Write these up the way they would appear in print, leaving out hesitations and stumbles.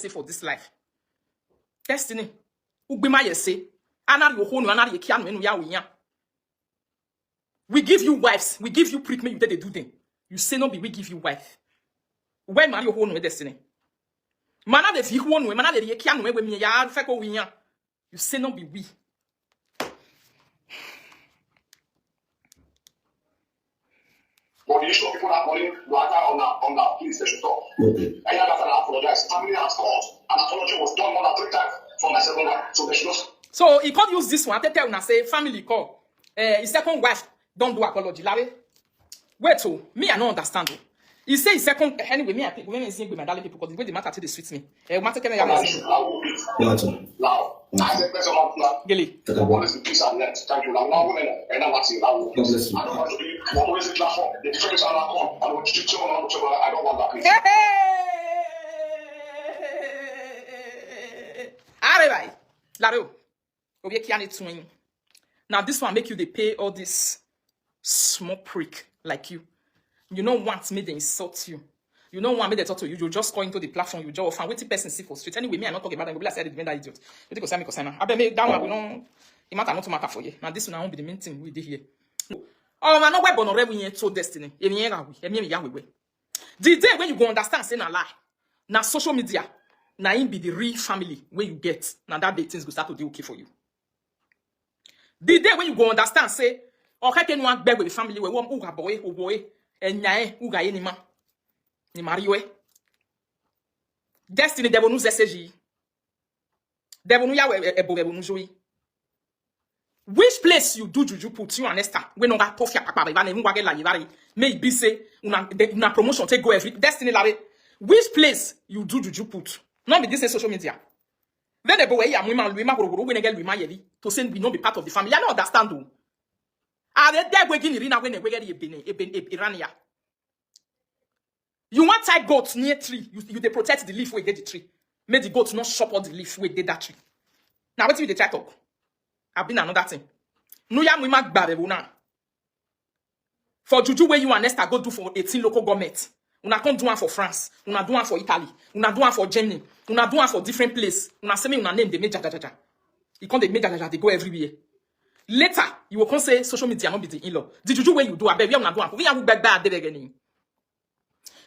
say for this life. Destiny. Ugbima yese. Anari ohonu, anari ekianu enu ya winya. We give you wives. We give you prick. Me you did they do them. You say no be we give you wife. Where marry ohonu destiny? Mana de fi ohonu, mana de ekianu we me ya feko winya. You say no be we. But the issue of people that money, you are on that, please, they should stop. Okay. I have to apologize. Family has called. An apology was done more than 3 times from my second wife. So they should not. So he can't use this one. I tell you, say family call. His second wife don't do apology. Larry. Wait, so me I don't understand. He say his second anyway. Me I think when I see with my darling people because the way the matter to the sweets me. Matter can I Now. I said, "Let's go." Gilly. Always peace and net. Thank you. Now, women, and I'm asking now. I don't want to be always in class. The difference are not on. I don't I don't want that. Alright, Laro. Obi kiani twin. Now this one make you they pay all this small prick like you. You don't want me to insult you. You don't want me to talk to you. You just go into the platform. You just find waiting person see for street. Anyway, me I'm not talking about them. Go I said that idiot. You think because I'm I bet that one we don't. It matter not to matter for you. Now this one won't be the main thing we did here. Oh man, no way born already we to destiny. The day when you go understand say na lie. Now social media. Now it be the real family where you get. Now that day things go start to do okay for you. The day when you go understand say, okay, can one beg with the family where one uga boy, and nyae uga yenima. Ni mariwe. Destiny devil nous SG. Devil nous yawe ebo nous joui. Which place you do juju put you and Esther when on got tough ya papa ba na mu wage la yibari may be say una promotion take go every Destiny lare. Which place you do juju put? Not be this social media. Then the boy ya mu ma lui ma gorogoro we negel lui ma yevi to say we no be part of the family. I don't understand do. Are they there we gini rina when we get Irania? You want tie goats near tree. You they protect the leaf where get the tree. Make the goats not chop all the leaf where get that tree. Now what you they try talk? I've been another thing. No ya we mag now. For juju where you and Esther go do for 18 local government. Una can't do one for France. Una do one for Italy. Una do one for Germany. Una do one for different place. Una say me una name they make jajajaja. You can't they make jajajaja. They go everywhere. Later you will come say social media not be the in-law. The juju where you do a baby una do one. We are bad there again.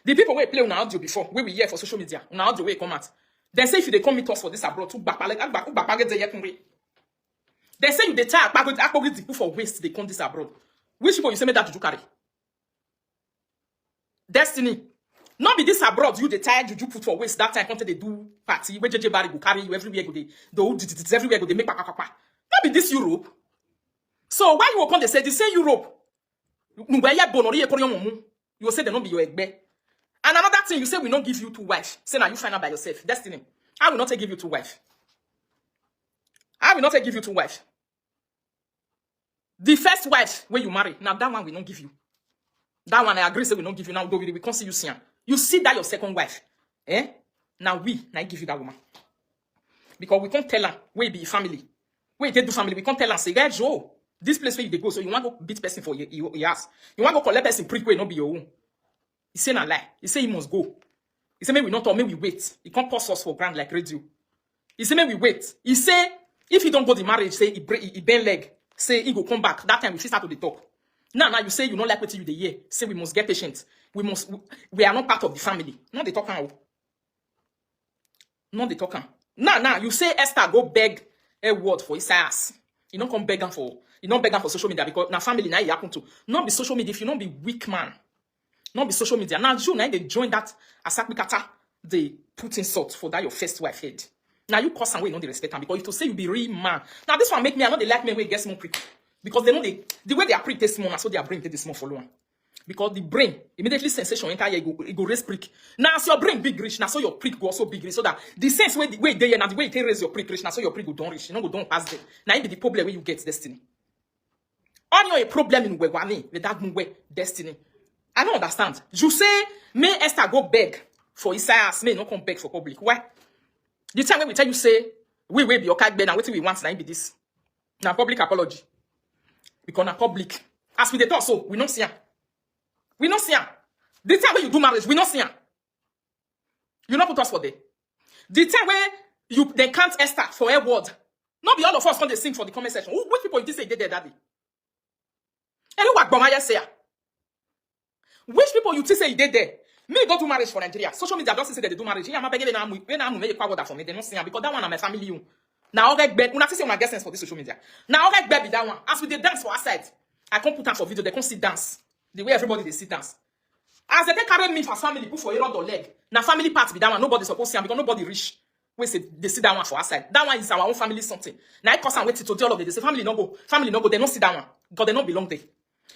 The people where play on audio before, where we hear for social media, on audio where come out. They say if they come meet us for this abroad, to back they say you they try the people for waste they come this abroad. Which people you say me that juju carry? Destiny. Not be this abroad, you the tire juju put for waste that time until they do party where JJ Barry go carry you everywhere go they everywhere go they make pa. Not be this Europe. So why you come they say Europe? You will say they don't be your egbe. And another thing, you say we don't give you 2 wives. Say now you find out by yourself. Destiny. I will not give you 2 wives. I will not give you 2 wives. The first wife when you marry, now that one we don't give you. That one I agree say we don't give you. Now we can't see you see. You see that your second wife. Now I give you that woman. Because we can't tell her where be family. Where they do family, we can't tell her say, guys, Joe, this place where they go, so you want to go beat person for your ass. You want to go collect person prick where not be your own. He say na lie. He say he must go. He say maybe we not talk, maybe we wait. He can't pause us for grand like radio. He say maybe we wait. He say if he don't go the marriage, say he bend leg, say he go come back. That time we start to the talk. Now you say you don't like what you the year. Say we must get patient. We are not part of the family. Not the talking. Not the talking. Now you say Esther go beg a word for his ass. You don't come begging for. You don't beg for social media because now family now you happen to not be social media if you don't be weak man. Not be social media. Now you now they join that asakmikata they put insult for that your first wife head. Now you cause some way not they respect them because if to say you be real man. Now this one make me I know they like me when get small prick. Because they know the way they are prick this small, so their brain take this small for long. Because the brain immediately sensation enter here, it go raise prick. Now as your brain big rich, now so your prick go also big rich. So that the sense way they now the way it raise your prick rich, now so your prick go don't reach. You know go don't pass them. Now it be the problem where you get destiny. On your problem in Wewani, with that way destiny. I don't understand. You say, may Esther go beg for Isaias, may not come beg for public. Why? The time when we tell you say, we will be your card bed and what we want now be this. Now public apology. Because now public. As we they talk so, we don't see her. We don't see her. The time when you do marriage, we don't see her. You not put us for there. The time where they can't Esther for a word. Not be all of us when they sing for the comment section. Which people you say they did that day? And who what Bomaya say? Which people you say you did there? Me go do marriage for Nigeria. Social media just say they do marriage. I'm begging them make a for me. They don't sing because that one I'm a family you. Now I bed. Una say my guessing for this social media. Now I bed that one. As we they dance for outside, I can't put on for video. They can't sit dance the way everybody they sit dance. As they carry me for family, put for a rod or leg. Now family part be that one. Nobody supposed to see because nobody rich. We say they see that one for outside. That one is our own family something. Now I cause and wait to tell all of them. They say family no go. Family no go. They don't see that one because they don't belong there.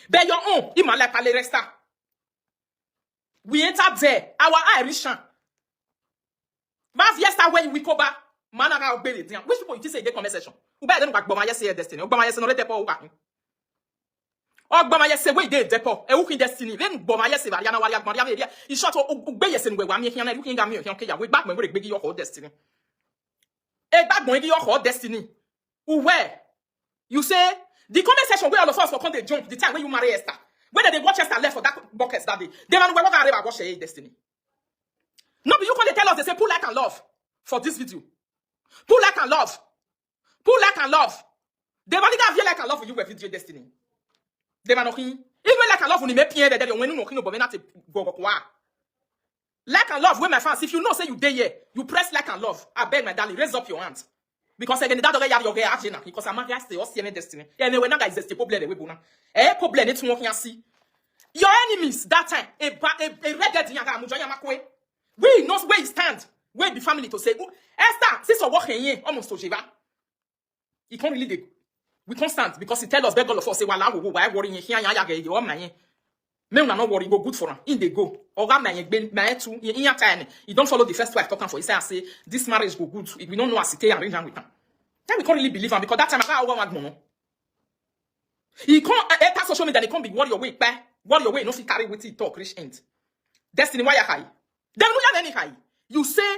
But your own, it might like a resta. We enter there. Our Irish. But yesterday when we go back, man, I obey it. Which people you say they conversation? Who better than Obama say destiny? Obama say no let the poor back. Obama say we did depo. E who can destiny? Then Obama say Mariana Waria Maria. He shot obey yes and we are making a looking at me. Okay, we back when we beg your whole destiny. E back when your whole destiny. Where you say the conversation where all of us will come they jump the time when you marry Esther. Whether they watch Esther left for that bucket that day, they man we walk watch her destiny. No, but you can tell us they say pull like and love for this video. Pull like and love. Pull like and love. They man feel like and love for you with video destiny. They man even like and love when you make pien that when you no but not go kwa. Like and love, when my fans, if you know say you day here, you press like and love. I beg my darling, raise up your hands. Because again, that don't get your action because I'm not stay or see any destiny. And when that is the problem we bona. Problem it's working see. Your enemies that time a red yanga mujoya makwe. We know where you stand. Where the family to say, Esther, since working here almost to Jiva. It can't really do. We can't stand because he tell us beg all of us say wala go why worrying here ya ge your man. Me una no worry go good for him. In they go. Oga my too in your time. You don't follow the first wife talking for. He say this marriage go good. We don't know as it and arrange with him. Then we can't really believe him because that time I got one. He can't enter social media. They can't be warrior way back. Warrior way no fit carry with it talk rich end. Destiny why you high? Then we have any high. You say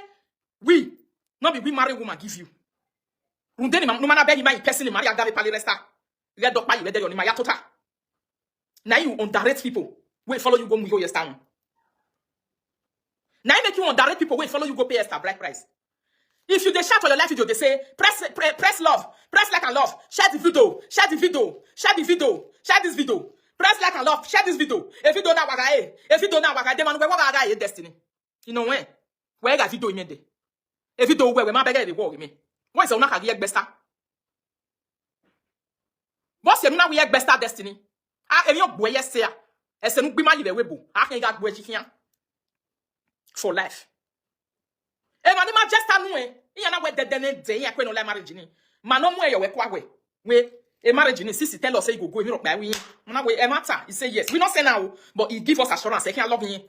we not be we marry woman give you. Rundeni no man beg my person marry agave pali resta. Let dog pay you on my tota. Now you underrate people. Wait, follow you go with your stand. Now you make you underrate people. Wait, follow you go pay Esther black price. If you they shout for your life video, they say press love, press like and love, share the video, share the video, share the video, share this video, press like and love, share this video. If you don't know what they man we destiny. You know when? Where got video in there? If you don't where my beggar the war with me. Why is on not get besta? What's your now we get besta destiny? Ah, if you boy yes say, as no be my live webo. I can get boy here for life. E man ma just anu e na we dedene den ya kwe no like marriage ni ma no mo e we kwa we e marriage ni sisi tell us say you go me rock by we na we e matter he say yes we not say now but he give us assurance say he love you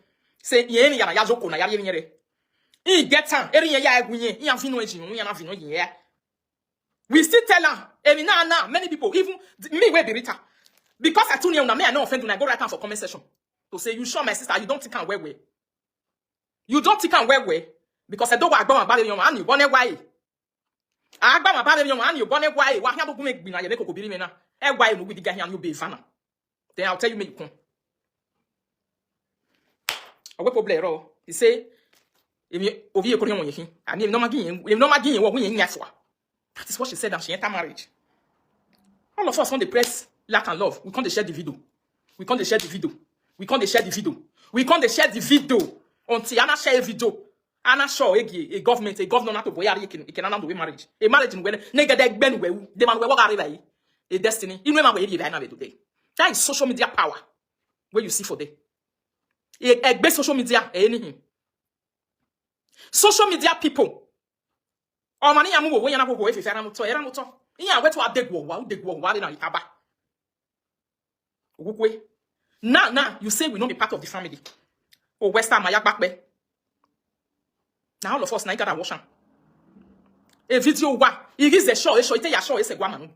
say ye ni ya na ya joko na ya ye nyere he get time eri ye ya agunye he am fi no eji no ya na fi no ye we still tell am e na many people even me we be bitter because I tune you na me I no offend when I go right hand for comment section to say you sure my sister you don't think am well you don't think am well because I don't want to go and buy your man, you born a way. I buy my body your man, you born a way. What have to make me? I make a be na. A way no with the guy and you be fan. Then I'll tell you, make come. A weapon player, he say, if you over your on your and if no magin, what we in for. That is what she said, and she entered marriage. All of us on the press, lack and love. We can't share the video. We can't share the video. We can't share the video. We can't share the video until Anna share a video. Anna show a government, a governor not to boy he can handle marriage. A marriage in when nigga that ben we the man we walk arrive a destiny. You remember where you be today. That is social media power. Where you see for day. A best social media anything. Social media people. Oh money amu we yana go if you era moto. Iya we to adeg wo wa na ikaba. Ogukwe. Now you say we not be part of the family. Oh Western Maya back be. Now all of us now gotta wash them. A video wa. It is a show. It is a woman.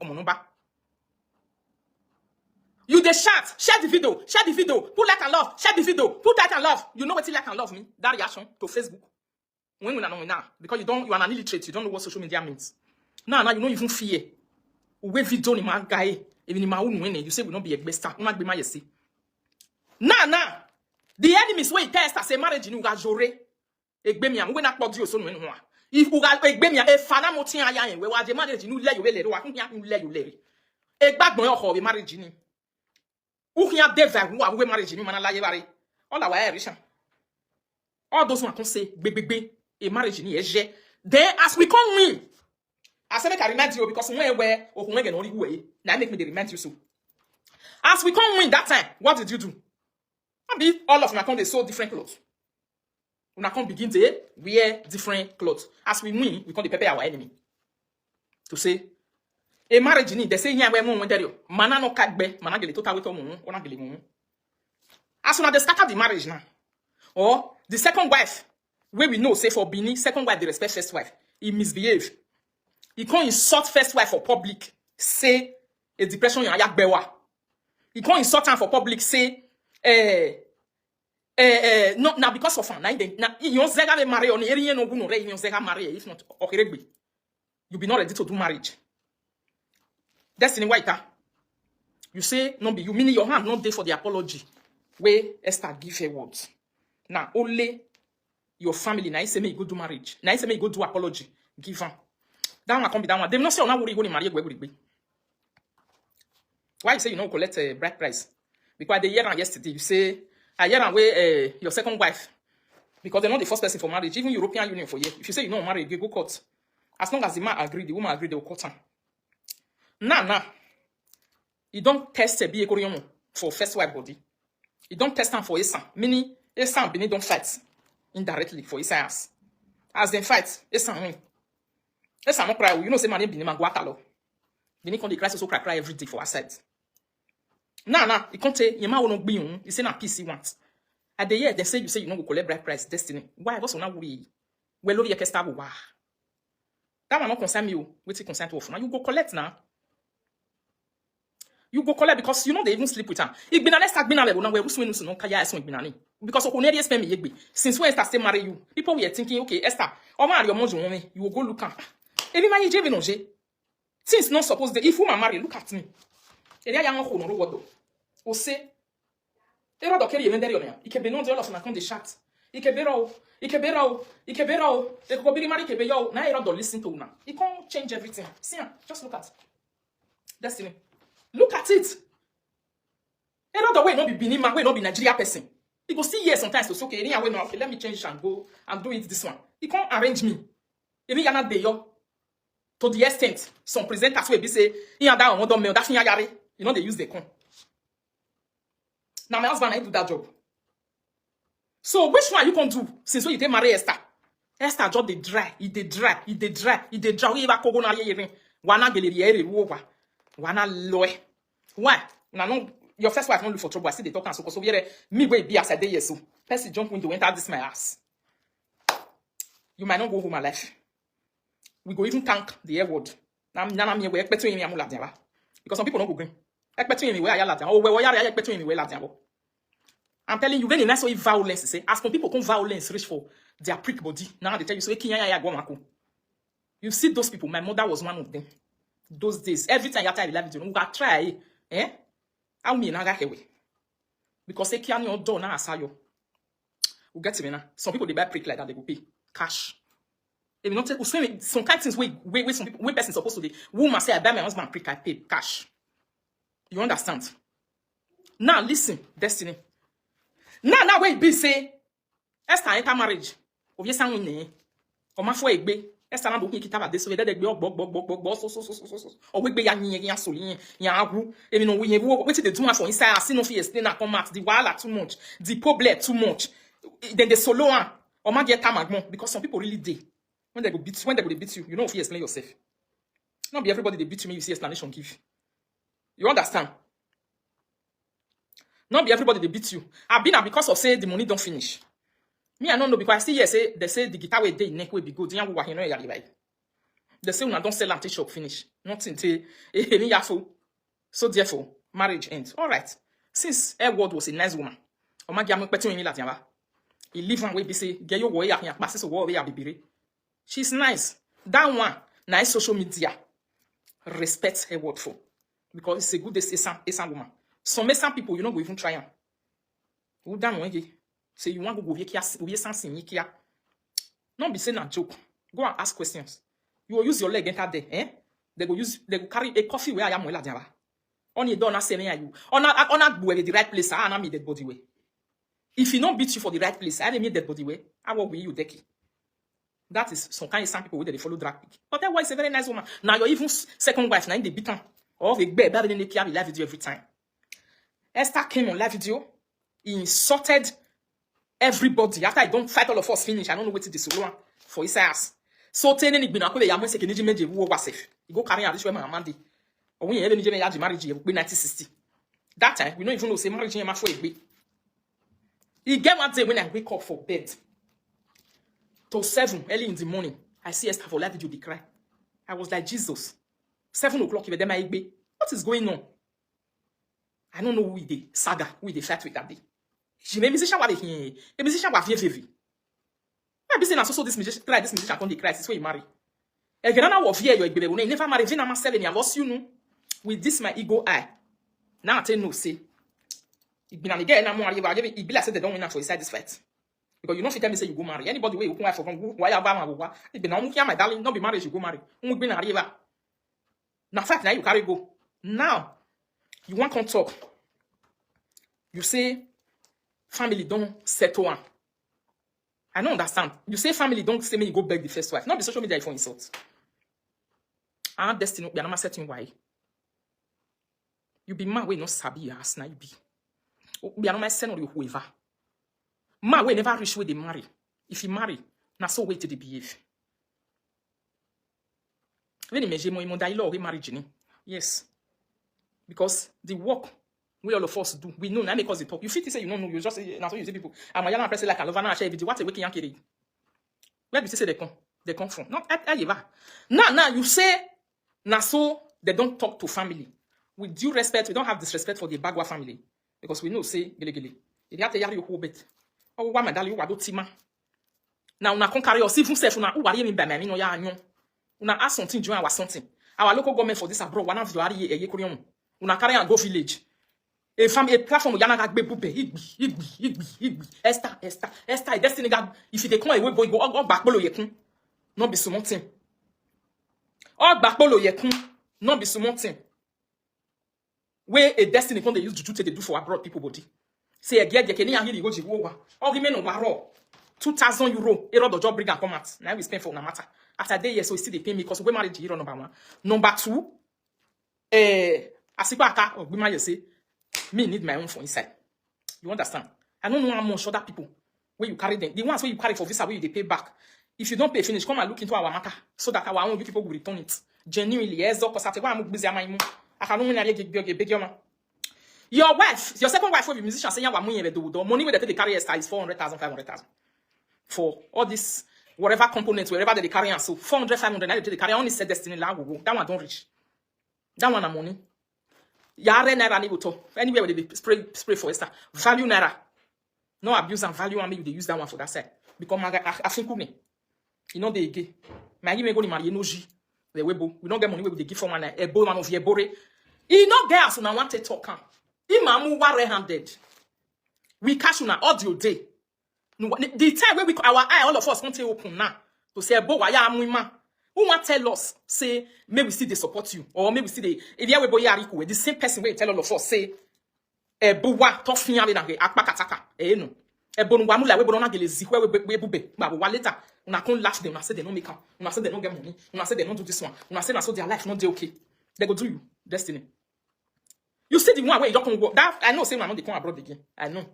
You the share the video, put like and love, share the video, put like and love. You know what like and love me? That reaction to Facebook. When we know now, because you are an illiterate, you don't know what social media means. Now you don't even fear. We video ni man guy, even in my own winning, you say we not be a best star. Not be my see. Now, the enemies way test as a marriage in Ugajore. Egbemi am we na kpodi oso no ho a If you got a baby, a fana motin aya we wa je marriage nu le yo le wa kun ya nu le yo le. E gbagbon yo ho be marriage ni. Ou ki a deva wa we marriage ni mana la ye bare. All our Irishan. All those one can say be a marriage ni eje. Then as we come win, I say make I remind you because when where or when get only way, now make me dey remind you so. As we come win that time, what did you do? Maybe all of them come they sew different clothes. We come begin to wear different clothes. As we win, we come to prepare our enemy. To say a marriage ni they say nya we mo wonder you. Mana no kagbe, mana gele total we to mo, ona gele mo. As soon as they scatter the marriage now, or the second wife, where we know, say for Bini, second wife, they respect first wife. He misbehave. He can't insult first wife for public, say a depression in ayak bewa. He can't insult her for public, say, no, now because of her, now you zega marry on area no no you zega marry, if not, okay, you be not ready to do marriage. Destiny White, you say, no, be you meaning your hand not there for the apology. Where Esther give her words. Now, only your family, now you say me go do marriage. Now you say me go do apology. Give her. That one can't be that one. They not say on worry going marry where would it be? Why you say you don't collect a bride price? Because the year and yesterday you say a year and way your second wife. Because they're not the first person for marriage. Even European Union for you. If you say you don't marry, you go court. As long as the man agree, the woman agree, they will court her. Now, you don't test a BA for first wife body. You don't test them for Esan. Meaning, Esan and Bini don't fight indirectly for Esan. As they fight, Esan win. Esan no cry. You know, say my name Bini Manguatalo. Bini can cry so cry every day for our side. Now, you can't say, you might be you say na peace you want. At the year, they say you say you don't go collect bride price, destiny. Why? What's on that worry? Well, over your kestabu, wah. That one not concern you. Wait, concern to offer. Now you go collect now. You go collect because you know they even sleep with her. If been an Esther been level now where we swing no kaya is been because of only spend me yegbe. Since when Esther still marry you, people were thinking, okay, Esther, or marry your mom, you will go look at. Every man you no je. Since not supposed to, if woman marry, look at me. Elia young ho no what do. O say, they rather carry even there. It can be not all of them the chat. It can be raw. It can be raw. It can be raw. They could be married. Can be yo. Now you rather listen to now. It can't change everything. See, just look at Destiny. Look at it. Another way, not be Benin man, way not be Nigeria person. He go see here sometimes to say, okay, okay, let me change and go and do it this one. He can't arrange me. Even you're not there, to the extent some presenters will be say, you that one mail, that's yari. You know they use the con. Now my husband I do that job. So which one you can do since when you take marry Esther? Esther job they dry, it they dry. We ever go na here. Wana geleri ere ruwa. Wana loe. Why? Now no, your first wife not look for trouble. I see they talk and so here me way be as I dey so. Person jump window enter this my ass. You might not go home alive. We go even thank the air word. Now me we expect me amula diaba. Because some people don't go green. Expect me where I la diaba. Oh where I expect me where la diaba. I'm telling you, when it's so violence, say as some people come violence reach for their prick body. Now they tell you so you see those people. My mother was one of them. Those days, every time you try to live video, we got try, I mean, I got away because they can't your door now. Asayo, we get to now. Some people they buy prick like that, they go pay cash. If you not tell, some kind of things where some people, when person supposed to be, woman say I buy my husband prick, I pay cash. You understand? Now listen, Destiny. Now where it be say, Esther enter marriage. Obvious sound ne, or my for egbe. Esther na do ki kitaba de so de gbe gbog so o we gbe ya yin yan so yin yan agu emi no we yin wetin dey do am for inside as no fit explain na come out the wahala too much the problem too much then the solo one or ma get time agbon because some people really dey when they go beat you know if you explain yourself not be everybody they beat you you see explanation give you understand not be everybody they beat you I been because of say the money don't finish. Me, I don't know because I see here say they say the guitar way day neck will be good. They say when don't sell until shop finish. Nothing till any yafo. So therefore, marriage ends. All right. Since Edward was a nice woman, he live and we be say get your way here passes away bibire. She's nice. That one nice social media respect her word for because it's a good Esan woman. Some Esan people you know go even try am. Who down one say you want to go here, we something here. Not be saying a joke. Go and ask questions. You will use your leg enter there, eh? They go carry a coffee where I am wela diaba. Only don't say me you. On the right place, I am dead body way. If he don't beat you for the right place, I mean dead body way. I will be you decky. That is some people where they follow drag pick. But that was a very nice woman. Now you're even second wife, now in the beat her. Or the bed better than they carry live video every time. Esther came on live video. He insulted everybody. After I don't fight all of us finish, I don't know what to do for his ass. So tene ni gbina ko le yamwe se keniji meje wo wasef. You go carry this way my amandi. Or when you ever need me marriage in 1960. That time we don't even know say marriage in my for egbe. He get one day when I wake up for bed. Till 7 early in the morning, I see Esther for live video, they cry. I was like, Jesus, 7 o'clock, you my egbe. What is going on? I don't know who they saga, who they fight with that day. She made musician what they hear. A musician what fear. I be saying, so this musician come the cry. This way you marry. A grana of fear, you never marry. Vina myself and I lost you know. With this my ego eye. Now I tell no say. It been again no more. It be like say they don't win for inside this fight. Because you don't fit tell me say you go marry. Anybody where you come for why about it be now my darling, don't be married, you go marry. Who be na river. Now fact now you carry go. Now you want to talk. You say family don't settle one. I don't understand. You say family don't say me you go beg the first wife. Not the social media for insult. Our destiny be not setting why. You be man we no sabi your ass now you be. Be not my son or whoever. Man we never reach where they marry. If you marry, na so wait till they behave. When you measure mo die law we marry Jenny. Yes. Because the work we all of us do, we know now because they talk. You fit say you don't know, you just say now so you see people. I'm a young person like a lover now share video. What a waking young kid. Where did you say they come from? Not at Eva. Now you say now so they don't talk to family. With due respect, we don't have disrespect for the Bagua family. Because we know say gele. If you have to yari you whole bit. Oh why my darling you are tima. Now una can carry us even self una who worry me by me no ya anyon. Una ask something join our something. Our local government for this abroad one of you are ye kurion. Una carry and go village. A family a platform yana ga gbe bube igbi Esther destiny God if they come away boy go all back bolo yekun no be so thing all back bolo yekun no be so thing where a destiny come they use juju they do for abroad people body say a get keni and here go jiwo all remain on waro 2,000 euro a lot of job bring and come out now we spend for na matter after day years so still they pay me because we marriage hero number 1 number 2 asipa aka ogbima you say me need my own for inside. You understand? I don't know how much other people where you carry them. The ones where you carry for visa where they pay back. If you don't pay finish, come and look into our matter so that our own people will return it. Genuinely, yes, because I your wife, your second wife will be musician saying money where they carry is 400,000, 500,000. For all this whatever components, wherever they carry and so 400, 500, they carry only said destiny that one don't reach. That one a money. Yare naira ni buto. Anywhere where they spray for Esther. Value naira. No abuse and value and maybe they use that one for that side. Because I think me. You know they gay. My me go ni marry no G. The webo. We don't get money where they give for one a boy man of ye bore. He no get us una want to talk. Imamu ware handed. We cash una audio day. The time where we our eye all of us want to open now to say bo waya amuma. Who want tell us, say, maybe still they support you, or maybe still they, if you are the same person will tell all of us, say, buwa, tough me, akpakataka, no. Bonwamula, we don't get lazy, where we bube, but later, una can't laugh them, una say they don't make up, una say they don't get money, una say they don't do this one, una say so their life not okay. They go do you, destiny. You see the one where you don't go, that, I know, say, when they come abroad again. I know.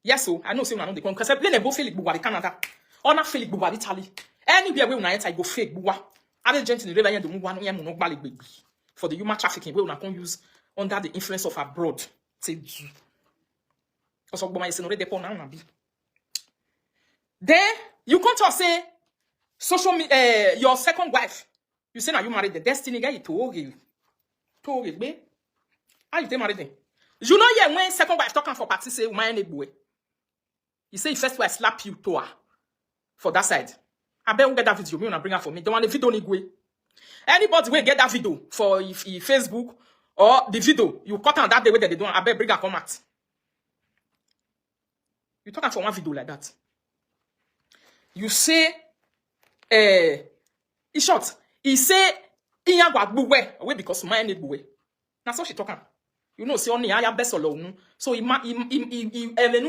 Yes, so, I know, say, when they come, because I play both Philip Buwa, Canada, or not Philip Buwa, Italy. Anywhere where I go fake Buwa. Other gentlemen, for the human trafficking, we will use under the influence of abroad. Then you come to say social media, your second wife. You say now you married the destiny guy. To be. How you married them? You know yeah when second wife talking for party say my boy. You say first wife slap you to her for that side. I bet we get that video. Me wanna bring her for me. Don't want the video ni go. Anybody will get that video for if Facebook or the video you cut on that day where they don't. I bet bring her come out. You talking for one video like that. You say In short, he say, Iyan gwa buwe, away because my need buwe. That's what she talking. You know, see only I best alone. So he even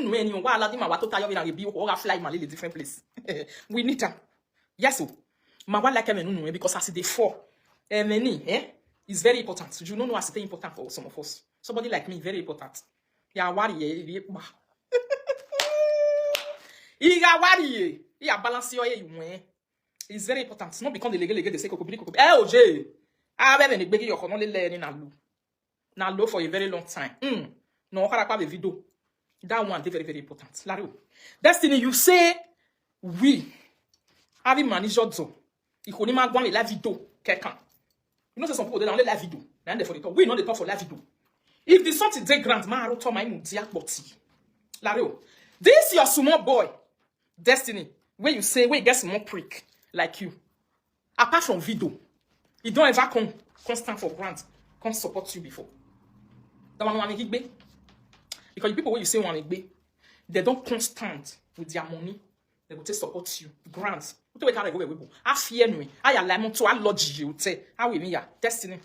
no any wa la di ma wa to tayo bi na be o fly ma le different place. We need her. Yes, so. Ma wa like no because as they fall. It's very important. You don't know as it's important for some of us. Somebody like me, very important. Ya worry you balance your it's very important. It's not because the legal they say OJ. I have been begging your only learning na low for a very long time. No, the video. That one is very, very important. Destiny, you say we have managed so. You could not go live video. You know, some people they only live video. Then they for the talk. We know the talk for live video. If the sort is grandma, I will tell my this your small boy, Destiny, where you say, where you get small prick like you. Apart from video, he don't ever come constant for grant, come support you before. That one want to be because the people where you say want to be, they don't constant with their money. They will take support you. Grants. What do we carry go? I fear me. I allow to lodge you. Say, how we mean Destiny.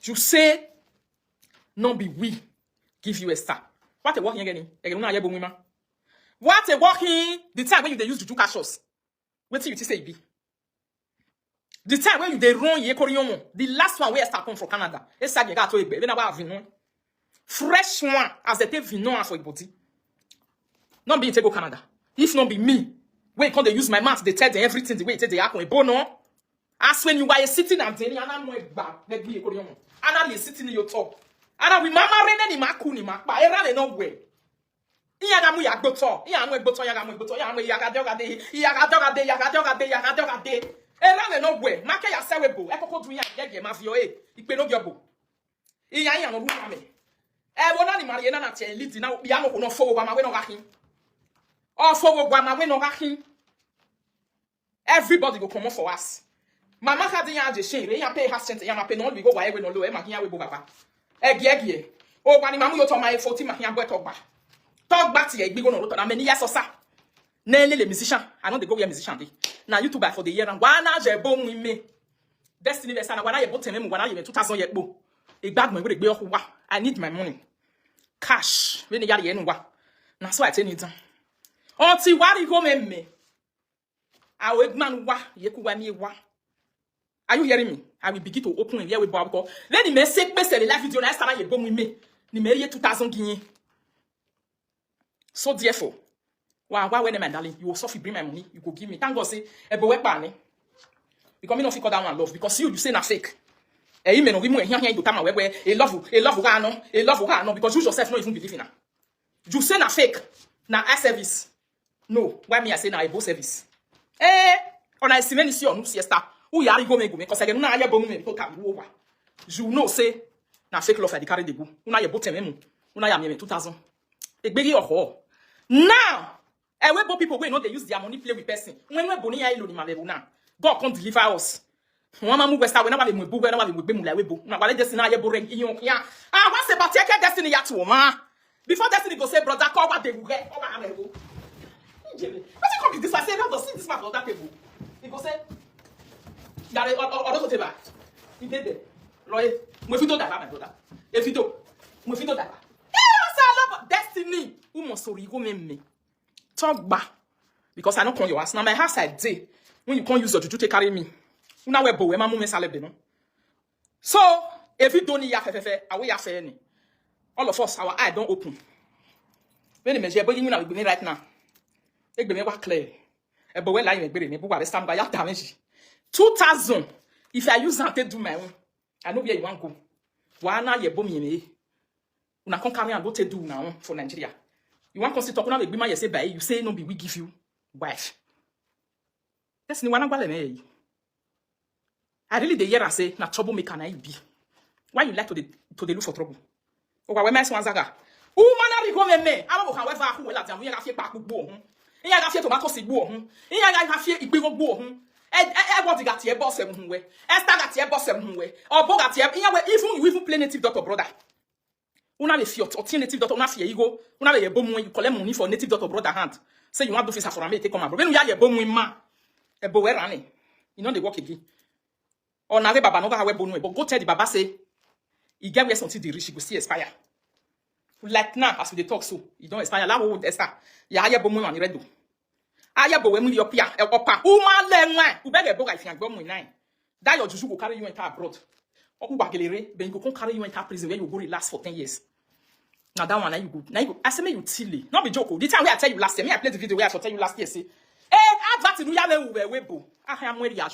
You say, no be we give you a star. What a working again? What a working the time when you use to do cashos. What till you say be? The time when you they run ye Korean, the last one where I start come from Canada. It's like you got to be fresh one as they take vino for your body. Not being to go Canada. If not be me, when they use my mouth, they tell them everything the way they happen. Bono. As when you are sitting and telling and I'm back, let me go on. And I'm sitting in your top. And I will mama rene ni makuni makba. Era no way. Iyagamu yagboto. Iyamu egboto yagamu egboto. Iyamu yagadogade. Yagadogade. Era no way. Make ya sewebo. Ekoko dunya yege mafio Ipe no gyobo. Iya no ruame. Wona ni mariena na tie lead na bia no no fo wa ma we no gahin. Oh, for wa ma we no gahin. Everybody go come for us. Mama had the age shame. We pay her cent. Ya pay no we go wa we no low. E ma hian we bo baba. Egi. Oh, when mamu yo to my 40 ma hian boy talk back. Talk back to ye big no to na many years osa. Nele le musician. I know they go we musician dey. Na YouTuber for the year and wana je bo mu me. Destiny be sana wana ye bo teme mu wana ye 2000 ye bo. E gbag mo gbe oku wa. I need my money. Cash. We ne yare ye no wa. Na so I tell you down. Until wari go me. Our man wa ye ku wa mi wa. Are you hearing me? I will begin to open and hear with Bob. Then the message the live video na start ye bomb with me. Ni me ye 2000 guinea. So therefore, why when my darling, you will suffer bring my money, you go give me. Thank God say e bo we pa ni. Because me no fit call that one love because you say na fake. E me no we mu ehia you tama we e love ga no because you yourself no even believe in her. You say na fake. Na eye service. No, why me I say na e bo service. On I see many see on siesta. Who yari go me because again na ya bomu me to ka wo wa. You know say na fake love I dey carry dey go. Una ye botem mu. Una ya me 2000. Egbegi oho. Now, we bo people we know they use their money play with person. When we boni ya ilo ni mabebu na. God can't deliver us. One man westa we na ba mu bu we na ba mu gbe mu la we bo. Na ba le destiny na ye bo reng iyon ya. Ah, what's about take destiny ya to ma. Before destiny go say brother call what they will get. What am I go? What you come this I say now to see this man for that table. He go say Gare odo teba. He did it. Loye, mo fi to da my brother. E fi to. Mo fi to da. I love Destiny. Who must sorry go me. Talk back. Because I don't come your house. Now my house I dey. When you can't use your juju to carry me. Una we bo we ma mu me salebe no. So, if you don't ya fefe, awe ya fe ni. All of us our eye don't open. When me je bo yin na we right now. Egbe me wa clear. E bo we la yin egbe ni bo wa be stand by ya damage. 2000 if I use that to do my own I know where you want go wana ye bom yeme una come carry and go to do now for Nigeria you want to talk una be ma you say by you say no be we give you wife that's ni wana gwale me I really dey hear I say na trouble maker na you be why you like to the look for trouble o wa we my swan zaga o mana ri go me aba kan we fa ku we la jam we ga fie pa gbogbo ohun iya ga fie tomato sigbo ohun iya ga fie igbe gbogbo ohun what got your boss and way? Esther got your boss and way. Or Bo got your even you even play native doctor, brother. Una le fiat or native doctor, una fie ego, una le bomb when you collect money for native doctor, brother hand. Say you want to face for me, take come up. When you are your bomb with ma, a bower running. You know they work again. Or now baba no go have bonu, but go tell the baba say he get where something the rich, he go see expire. Like now, as we dey talk so, you don't expire. La wo Esther. Ya aye bomu ani redo. Aye bo we mu your pia opa. Uma le nwan. U beg e boga if you go mu nine. That your juju go carry you enter abroad. Oku bagelere, then you go carry you enter prison where you go relax for 10 years. Now that one, now you go. I say me you tilly. Not be joke. The time where I tell you last year, me I played the video where I tell you last year. Say, advert in Uyale Webo. I am where you are.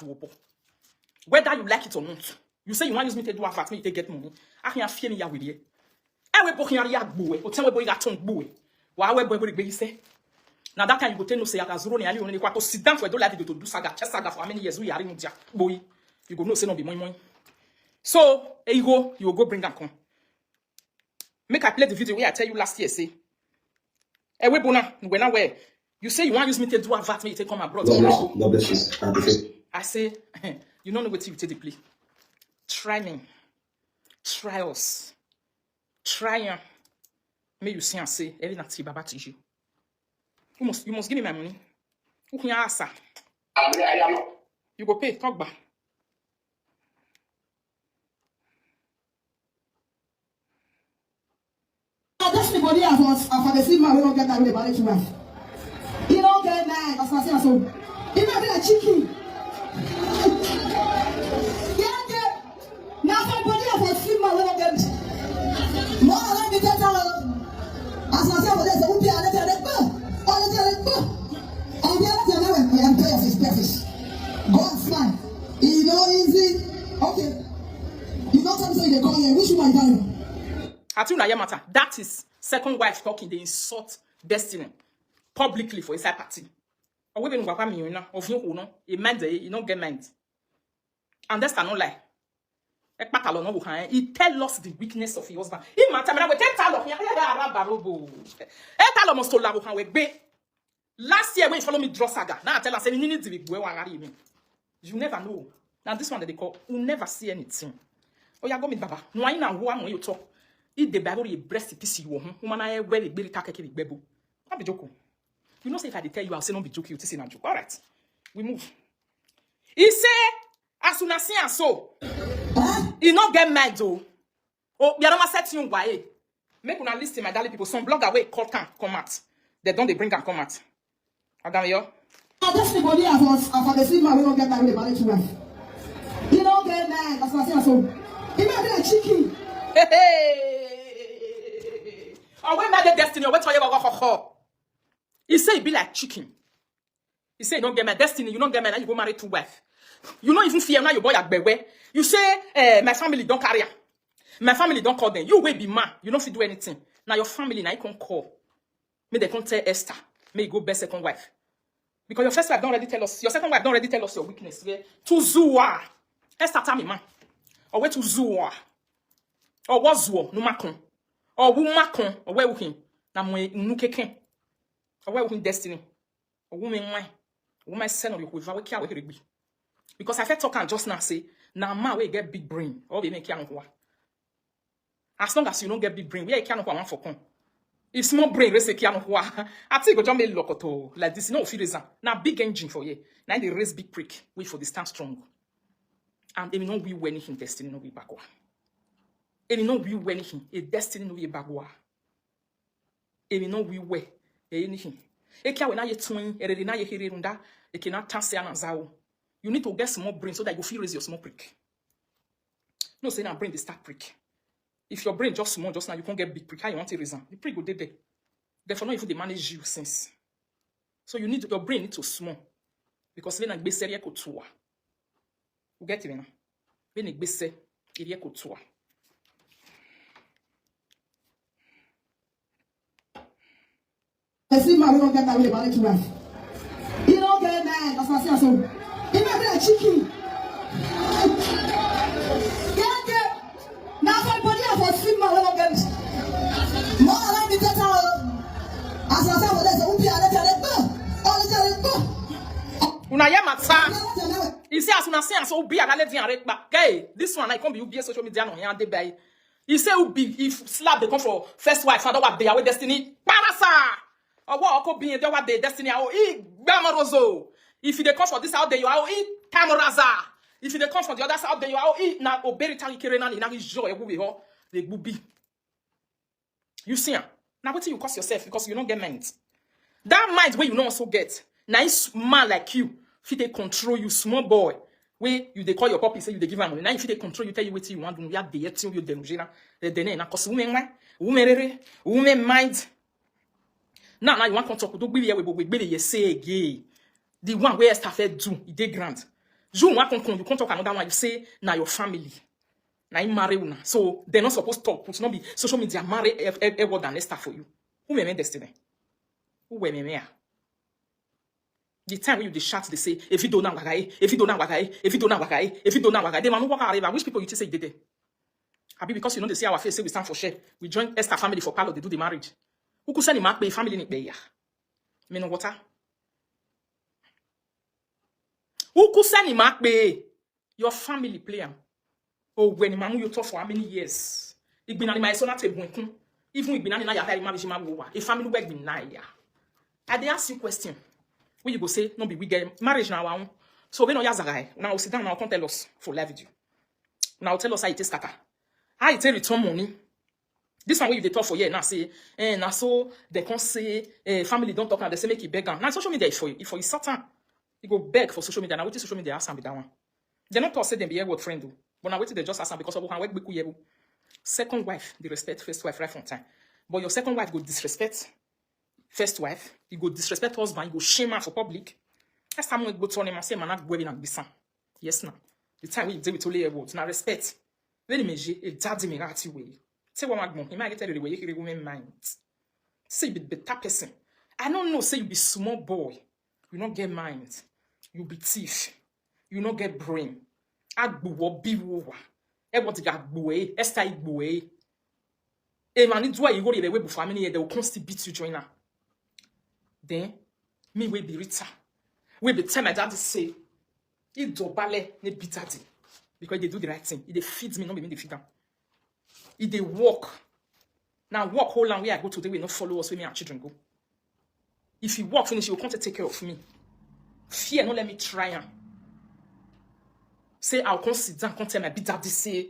Whether you like it or not, you say you want use me to do advert, me to get money. I can fear me ya with you. I will book your yard boy. Or tell me boy got tongue boy. Why we boy you say? Now that time you go tell no say I zero ni ali only to sit down for don't like to do saga, chest saga for how many years we are in India. Boy, you go no say no be money. So you go bring them come. Make I play the video where I tell you last year, say, we bona, when I wear, you say you want use me to do advert, me to take come abroad. God bless you. I say, you don't know what you take the play. Try me. Try us. Try ya. May you see and say, every night see Baba teach you. You must give me my money. Who can you ask? You go pay, talk back. Anybody as for the same man, we don't get that way about it too much. You don't get mad, that's what I say. So, you might be like chicken. Yeah. Now, somebody as for the same man, we don't get more than the get out. As I say, there's a whoopee and a telephone. Or a telephone. And the other telephone, I am perfect. God's fine. You know, easy. Okay. You don't tell me so you call here. Which one are you? That is second wife talking. They insult Destiny publicly for his party. Or we go me of you no, a man you don't get mind. And that's not lie. He tell us the weakness of your husband. He matter me we tell of last year when you follow me draw saga. Now I tell us you need to be you never know. Now this one that they call you never see anything. Oh ya go me baba. No I na wo you talk. If the Bible is breast piece you woman I wear the belly take the bebo. Not be joke. You know say if I tell you I'll say not be joke you say na joke. All right. We move. He say as soon as and so he not get mad though. Oh, you don't set you why. Make una listen my darling people. Some blogger way call can come out. They don't they bring and come out. Adam yo. Anybody as for the same man, we don't get that way about it too much. You don't get mad, that's what I say. So, you might be like chicken. Hey. Oh, when my Destiny, what's why you go? He say it be like chicken. He say you don't get my Destiny, you don't get my, now you go marry two wives. You don't even fear now your boy at Bewe. You say, my family don't carry her. My family don't call them. You will be man. You don't fit do anything. Now your family now you can call. May they can't tell Esther. May you go best second wife. Because your first wife don't already tell us. Your second wife don't already tell us your weakness. Yeah? To Zua. Esther tell me man. Or where to Zua. Or what Zuo no makon. Or who makon. Or where working. Na mwe nukeken. Or where working Destiny. Or woman why. Woman send or you with our care with be. Because I felt talking just now say, now man we get big brain. Or we make care of. As long as you don't get big brain, we are can't one for con. If small brain, race a can't I think go jump a locoto like this. No, feel reason. Now big engine for you. Now they raise big prick. Wait for the stand strong. And if you know we win anything, Destiny no be backward. If you know we win anything, a Destiny no be backward. If you know we win anything, e kia we na ye twin, e na ye here runda, e cannot tanse anazao. You need to get small brain so that you feel raise your small prick. No say now brain the start prick. If your brain just small, just now you can't get big prick. How you want to reason? The prick go there. Therefore, not even they manage you since. So you need your brain need to small because when I be serious ko tuwa, you get it now. When I be serious, iriye ko tuwa. I see my we don't get that way about it too much. You don't get mad, that's what I say. So, you might be like chicken. Now somebody for same man, we don't get more than the get out. As I say, there's a whoopee and a telephone. Or a telephone. Una ye matsa. You see, as soon as say so be a let you back. Okay, this one I can't be UBS social media no here dey. You say be if slap they come for first wife, father what they are with Destiny. Parasa. Or what could be there what the Destiny. Oh, Gbamarozo. If you dey come for this out there, you are eat tamaraza. If you dey come for the other side, then you are eat na oberi tari kerena ni na joy ebu be ho the bubi. You see, now what you cost yourself because you don't get mind. That mind where you don't also get. Nice man like you, if they control you, small boy, where you they call your puppy, say you they give him money. Now if they control you, tell you what you want, you have the you denujena, the na cause women mind. Now you want to talk, don't be here with you say again. The one where stuff do, it dey grant. You want to you talk another one, you say now your family. Now you marry una. So they're not supposed to talk, but not be social media marry ever than stuff for you. Who may destiny? Who may me? The time when you chat, they say, if you don't know wagaye, if you don't know wagaye, if you don't know wagaye, if you don't know wagaye, they man walk around. Which people you say they did? Abi because you know they say our face, say we stand for share. We join Esther family for Palo, they do the marriage. Who could send him pay family ni pay ya? Me no water. Who could send him pay? Your family player. Oh, when man you talk for how many years? It been my son at a point. Even if been an ya a family work been na ya. I they ask you question. When you go say, no be we get marriage now. So when you guy, now sit down now come tell us for live video. Now tell us how it is kaka. How it return money. This one way you they talk for year now say, now so they can't say family don't talk now they say make it beg. Now social media is for you. If for you certain, you go beg for social media. Now what is social media ask and be that one. They not talk say them be a word friend do. But now wait till they just ask them because of how work be. Second wife, they respect first wife right from time. But your second wife go disrespect first wife, you go disrespect husband, you go shame her for public. That's time we go to him and say, man, not going and bisan. Yes, now. The time we deal with only a word. Now respect. Very measure, a daddy me right way. Say what I'm he might get the way you hear women mind. Say you be better person. I don't know, say you be small boy. You not get mind. You be thief. You not get brain. Agbo be wowa. Everybody got boy, Esther boy. Eh man, it's why you go the way before family they will constantly beat you join her. Then me will be richer. We be tell my daddy say, it do ballet ne beat daddy because they do the right thing. It they feed me, not be me they feed them. It they walk. Now walk whole long way I go today will not follow us when me and children go. If you walk finish, you will come to take care of me. Fear, not let me try him. Say I'll come sit down, come tell my big daddy say,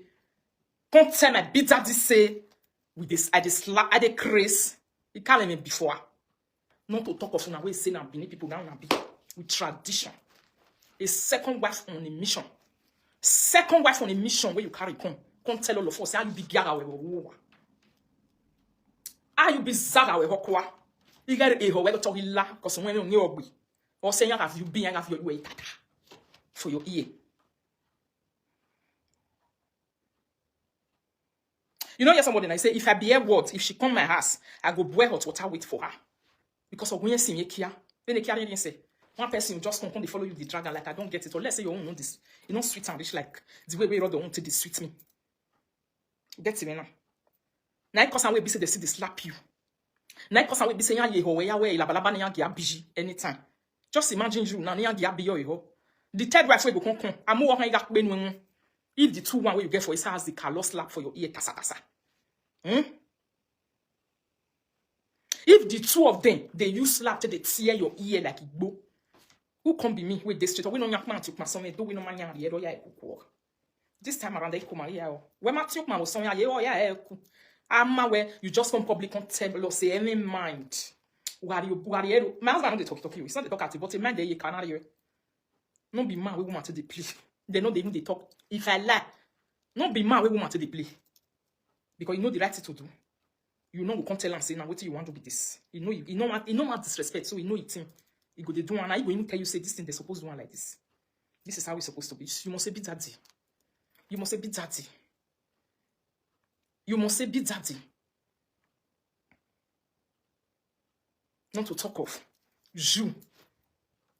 come tell my big daddy say, with this I the craze. He can't let me before. Not to talk of una way say now Benin people now be with tradition. A second wife on a mission. Second wife on a mission where you carry come tell all of us how you be gaga we wo. How you be zaga we hokwa. You get a ho we talk illa cause when you ogbi. Or say have you been have your way tata for your ear. You know, yes, somebody I say if I be a word, if she come my house, I go boil hot water wait for her. Because of when you see me here, then they can't even say one person just come to follow you the dragon like I don't get it. Or let's say you don't know this, you know sweet and rich like the way we rather want to the sweet me. Get me now. Now because I will be say they see they slap you. Now because I will be saying yeah ho yeah way la balaba na ya biji anytime. Just imagine you now ya be yo. The third wife will go come. I'm more yak ben if the two one way you get for his has the color slap for your ear tasa tasa. If the two of them, they use slap to they tear your ear like it bo. Who can be me with this street? We don't yak man took my son, do we no man ya this time around they come here. When my took my son, yeah, I'm where you just come public can't tell us say any mind. My husband they talk to you. It's not the talk at you, but a man they can't hear. No be man we want to the play. They know they even they talk. If I lie, no be man we want to the play. Because you know the right thing to do. You know we can't tell him say now what you want to be this. You know what disrespect, so you know it him. You go they do one, I go even tell you say this thing they supposed to do one like this. This is how it's supposed to be. You must say be daddy. You must say be daddy. You must say be daddy. Not to talk of you.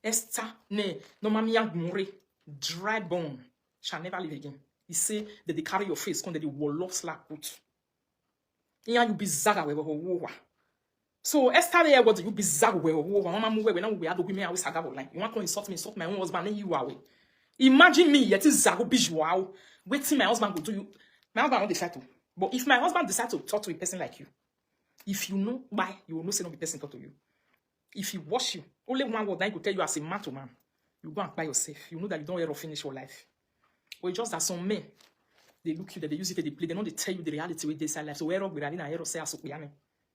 Esther ne no mami yang dry bone shall never live again. He say that they carry your face come that they will slap put. You be zaga we wo. So Esther there what you be zaga we wo. Mama mu we na we ado me always saga line. You want to insult my own husband and you are we. Imagine me yet is zago bijwa. Waiting my husband go do you. My husband not decide to. But if my husband decide to talk to a person like you, if you know why, you will know say no be person talk to you. If he wash you, only one word that he could tell you as a man to man. You go and buy yourself. You know that you don't ever finish your life. But it's just that some men, they look you, that they use it, they play, they know they tell you the reality with this life. So error, we are in error, say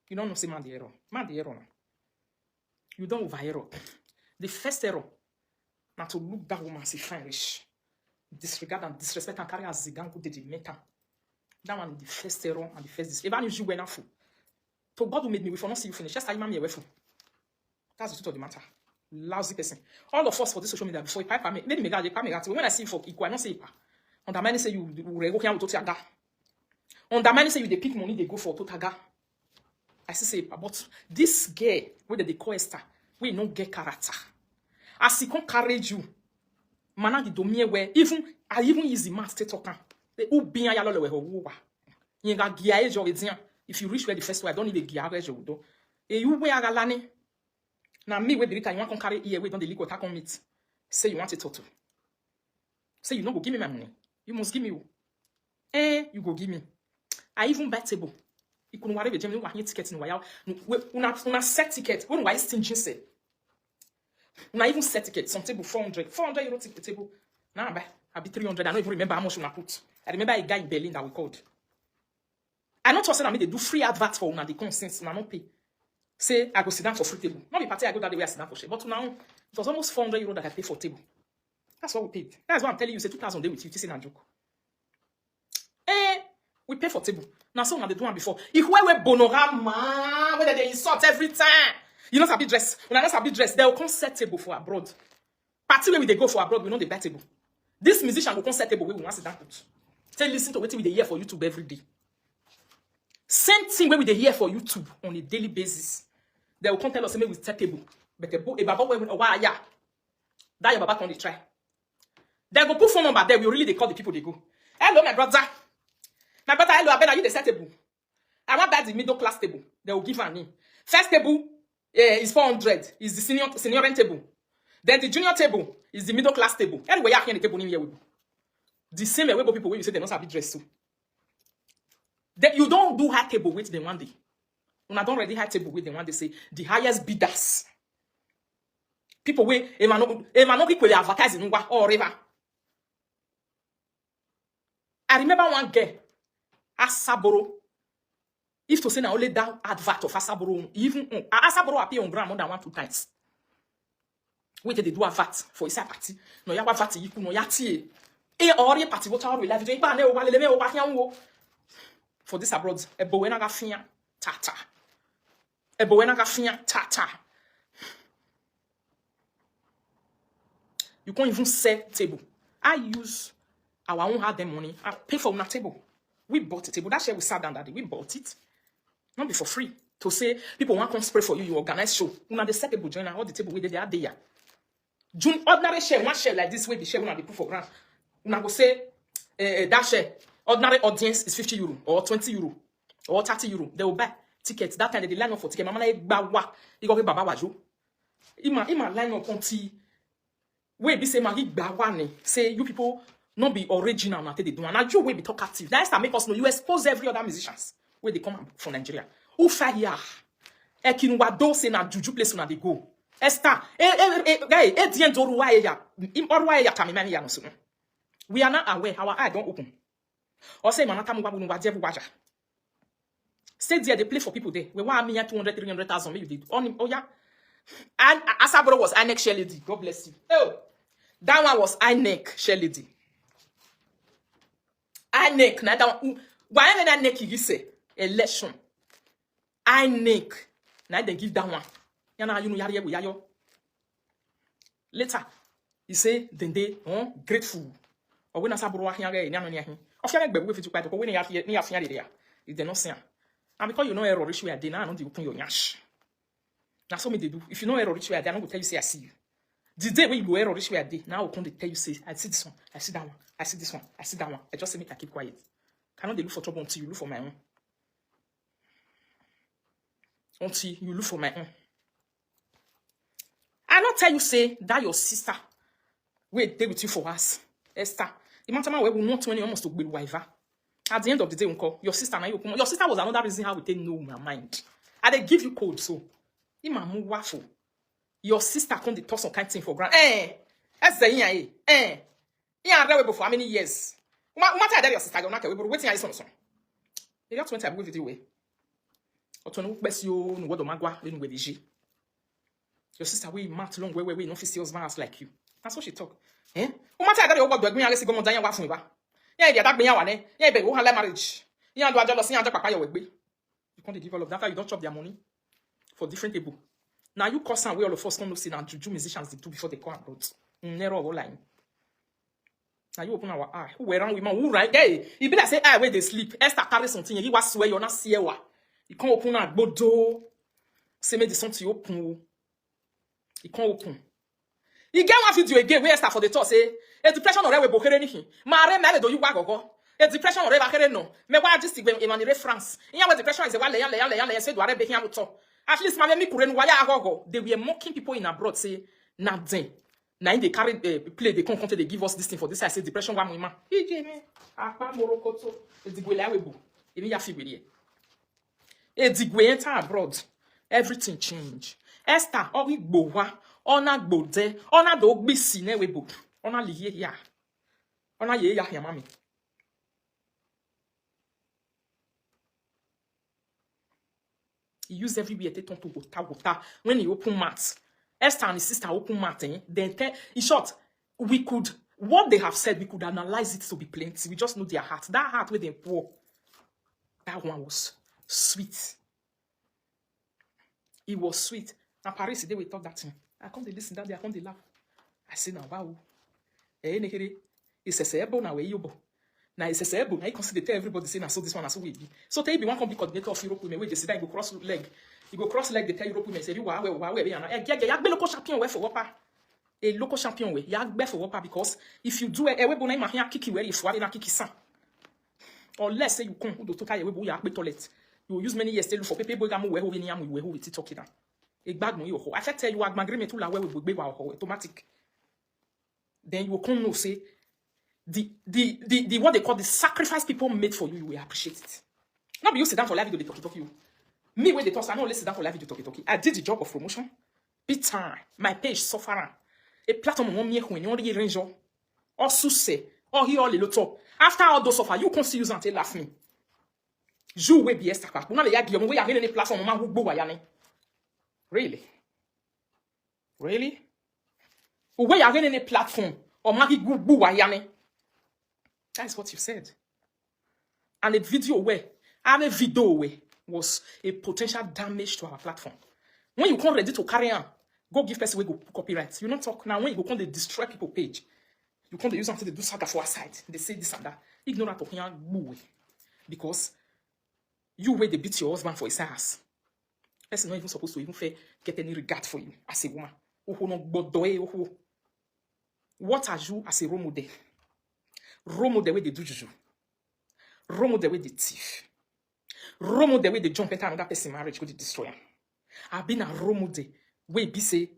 you don't know, say man the error. Man the error now. You don't over error. The first error, now to look that woman, see fine rich. Disregard and disrespect and carry as zigan go the maker. That one is the first error and the first disrespect. Even if you were not full. So God who made me, we for not see you finish. Just time me away full. That's the truth of the matter. Lousy person. All of us for this social media before you pipe me. Maybe me when I see you for equal, I don't say equal. On the money say you go here with Totiaga. On the money say you they pick money, they go for Totaga. I say, but this girl, whether they call Esther, we no get character. As he can't courage you, man, the domie where even easy man stay talking. They who be a yellow we ho. You got gear your if you reach where the first way, I don't need a gear you do. You wear a galani. Now me with the you want to carry here, we don't the liquid attack on meat. Say you want it total. Say you no go give me my money. You must give me. You go give me. I even buy table. You couldn't worry with Jimmy. You ticket in while. Una set ticket. When why stingy say? Una even set ticket. Some table 400 euro ticket table. Now I be 300. I don't even remember how much una put. I remember a guy in Berlin that we called. I not trust that they do free adverts for una the consents. Una not pay. Say I go sit down for free table. Not be party I go that the way I sit down for share. But now it was almost 400 euro that I pay for table. That's what we paid. That's why I'm telling you. Say 2,000 day with you. This is a joke. We pay for table. Now so they do one before. If we bonorama, whether they insult every time. You know sabi dress. When I know sabi dress, they will come set table for abroad. Party where we they go for abroad, we know they buy table. This musician will come set table where we want to sit down put. Say listen to what we they hear for YouTube every day. Same thing where we they hear for YouTube on a daily basis. They will come tell us say we set table. But a baba why ya. That your baba can try. They go put phone number there. We really they call the people they go. Hello, my brother. My brother, hello, I bet you the set table. I want that the middle class table. They will give her name. First table is 400. Is the senior table. Then the junior table is the middle class table. Anyway, you the table in here. The same way people when you say they don't have dress too. Then you don't do high table with them one day. When I don't already high table with them one day say the highest bidders. People where not equally advertising or whatever. I remember one girl, Asaboro. If to say now only that advert of Asaboro, even Asaboro appear on ground more than 1-2 times. Wait till they do advert for a party. No, ya advert you no yati. Or party what our life doing. For this abroad, a boena gafia tata. A boena gafia tata. You can't even sell table. I use our own hard money. I pay for one table. We bought a table. That share we sat down that day. We bought it. Not be for free. To say people want to spray for you, you organize show. Una the set table join all the table with they are there. June ordinary share, one share like this way, the share una they put for grant. Una go say that share. Ordinary audience is 50 euro or 20 euro or 30 euro. They will buy tickets. That time they line up for ticket. Mama like bawa. You go get baba wajo. Ima line up on ti. Wait, be say magi bawa ne. Say you people not be original na they do. And now you will be talkative. That's to make us know you expose every other musicians where they come from Nigeria. Who fire? Ekinwa do say na juju place na they go. Esther, guy, Etienne Toruwa ya. Orwa ya kamimani ya no so. We are not aware. Our eye don't open. Or say manata mu babu nuwa jebu waja. Stay there, they play for people there. We want me 200, 300,000 maybe you did. Oh yeah. And Asabro was INEC share lady. God bless you. Oh, that one was INEC share lady. INEC na that one. Why that INEC you say election? INEC na they give that one. Yana you know yari we yayo. Later, he say then they grateful. Or when Asabro wa hiya nyano ni ahin. Ofiane gbe we fit quite ko we ni afia de there. Is they not saying. And because you know error rich we are there now, I don't open your nyash. That's what me they do. If you know error rich we are there, I don't tell you say I see you. The day when you go error rich we are there, now I will come to tell you say I see this one, I see that one, I see this one, I see that one. I just say make I keep quiet. Cannot they look for trouble until you look for my own. Until you look for my own. I not tell you say that your sister wait they with you for us. Esther. The matter we will not 20 almost to be wiver. At the end of the day, your sister your sister was another reason how we take know my mind. And they give you code so. Imamu waffle. Your sister come to toss some kind of thing for granted. Ezenya eh. Ya rewe for how many years? Uma tell your sister go na ke we wetin ayi so. You got 20 I go with you way. Otonu gbesi o no wodo magwa le nu we diji. Your sister we mat long we no fit see husband like you. That's what she talk. Eh? Uma tell that you go do egbin yare si go mo dan yan wa fun ba. Ya dia that gbe yan wa ne. Ya be go han marriage. Yan do ajo lo si yan ajo papa your we. You can't give all of that after you don't chop their money for different people. Now you cause and we all of us come to see that juju musicians they do before they come abroad. Never online. Now you open our eye. Who were around women who right there? You be like say where they sleep. Esther carry something. You was swear you're not see wa. You can't open a bodo. Say me the something open. You can't open. You get one video again where Esther for the talk say a depression or we bokere anything. Mare mele do you wa gogo. A depression or bakere no. Me wa just Emmanuel France. In your depression is a wale say do are be here to. At least my me kure no wa ya gogo. They were mocking people in abroad say nothing. Now they carry play they come they give us this thing for this I say depression one woman. Ije apa morokoto edigwe lawebu. Emi ya fibiri. Edigwe enter abroad. Everything change. Esther ori gbowa, ona gbode, ona do gbisi ne webu. Ona liye ya. Ona ye ya mami. He used everywhere to turn to water. When he open mouth. Esther and his sister open mouth, then in short, we could, what they have said, we could analyze it to be plenty. We just know their heart. That heart where they pour, that one was sweet. It was sweet. Now Paris, they will talk that thing. I come to listen that, I come to laugh. I say, now, wow. It's a sebo now, where you bo. Now it's a sebo. Now you consider tell everybody saying, I saw this one, I saw we be. So tell you, one can be coordinator of Europe women, where they say that you go cross leg. You go cross leg, they tell Europe women, say, wow, you be local champion way for wapa. A local champion way. You be for wapa because if you do a webo na ima kiki where if wari na kiki san. Or let's say you come do total webo ya be toilet. You will use many years to for people go we ho ni am we ho with talking na. E gbag no yo ho. I tell you agreement to la we gbe wa ho automatic. Then you will come know say the what they call the sacrifice people made for you, you will appreciate it. Not be you sit down for live video they talk you. Me when they talk, I don't listen down for live video talkie. I did the job of promotion. Big time. My page suffer. A platform on me when you only range or success or he all the top. After all those suffer, you can't see use until laugh me. You will be Esther. But now the yagi we are in any platform man who go wayane. Really? Really? We are in any platform or man who go wayane. That is what you said. And a video where a video where was a potential damage to our platform. When you come ready to carry on, go give person we go copyright. You don't talk now. When you go come they destroy people page, you come they use until they do saga for our side. They say this and that. Ignore that talking way because you way they beat your husband for his ass. Person not even supposed to even get any regard for you as a woman. What are you as a role model? Role model way they do juju. Role model way they thief. Role model way they jump into another person marriage go to destroy him. I've been a role model where be say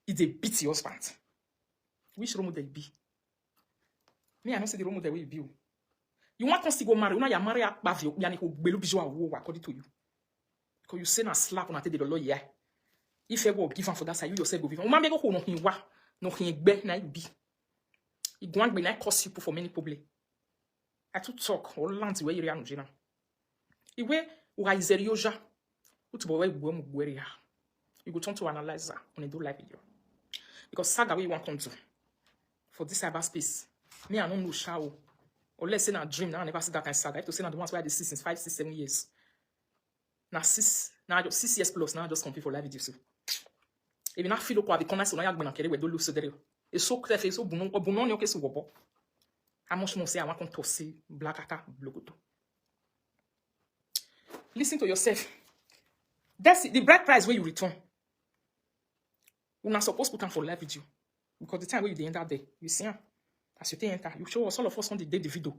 it a beat your husband. Which role model be? Me, I don't say the role model will be. You want us to go marry? You know you marry a bavio. You need to belu bijou a according to you. Because you say na slap on a the lawyer. If you go give him for that side, you yourself go give him. You man go no hinwa, no hingbe na be. You go and be like cause people for many problems. I to talk all lands where you are now. Iwe uaiserioja. You go turn to analyze on a do live video. Because saga we want to do for this cyberspace. Me, I don't know show. Or let's say na dream now I never see that kind of saga. I have to say na the ones where I did see since 5, 6, 7 years. Now 6 years plus now I just compete for live video. So if you not feel like I be connected, so now you are we do lose there. It's so clear, it's so bonon your case wobo. How much more say I want to see black aka blogoto. Listen to yourself. That's it, the bride price where you return. You're not supposed to put on for live video. Because the time where you enter there, you see, as you enter, you show us all of us on the day the video.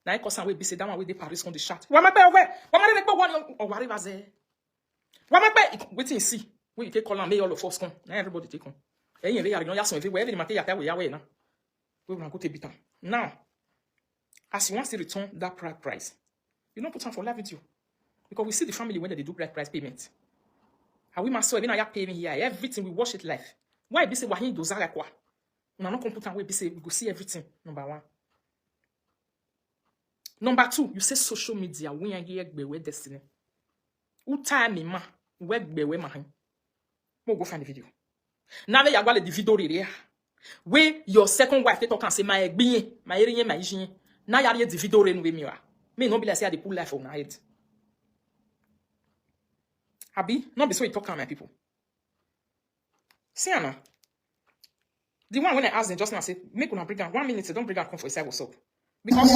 Now I cause we be say that one way they Paris on the chat. What am I over? What am I make one or whatever there? What am I wait and see? Where you take call and make all of us come. Now everybody take on. Hey, you are not some everywhere. Every matter we are now. We will go to bitan. Now, as you want to return that bride price, you don't put on for live video. Because we see the family when they do bride price payment. And we must so even I pay me here. Everything we watch it live. Why be say wahin dozara kwa? Una no come put am wey be say we go see everything. Number one. Number two, you say social media. We are here gbewe destiny. Who time me ma? We gbewe ma hin. Mo go find the video. Now that you are the video here, where your second wife they talk and say my egbiye, my erinye, my ijinye. Now you are the video re nwe miwa. Me no be like say I dey pull life on my head. Abi, not be so you talk to my people. See Anna. The one when I asked them just now, say, make una bring her 1 minute, don't bring her come for inside what's up. Because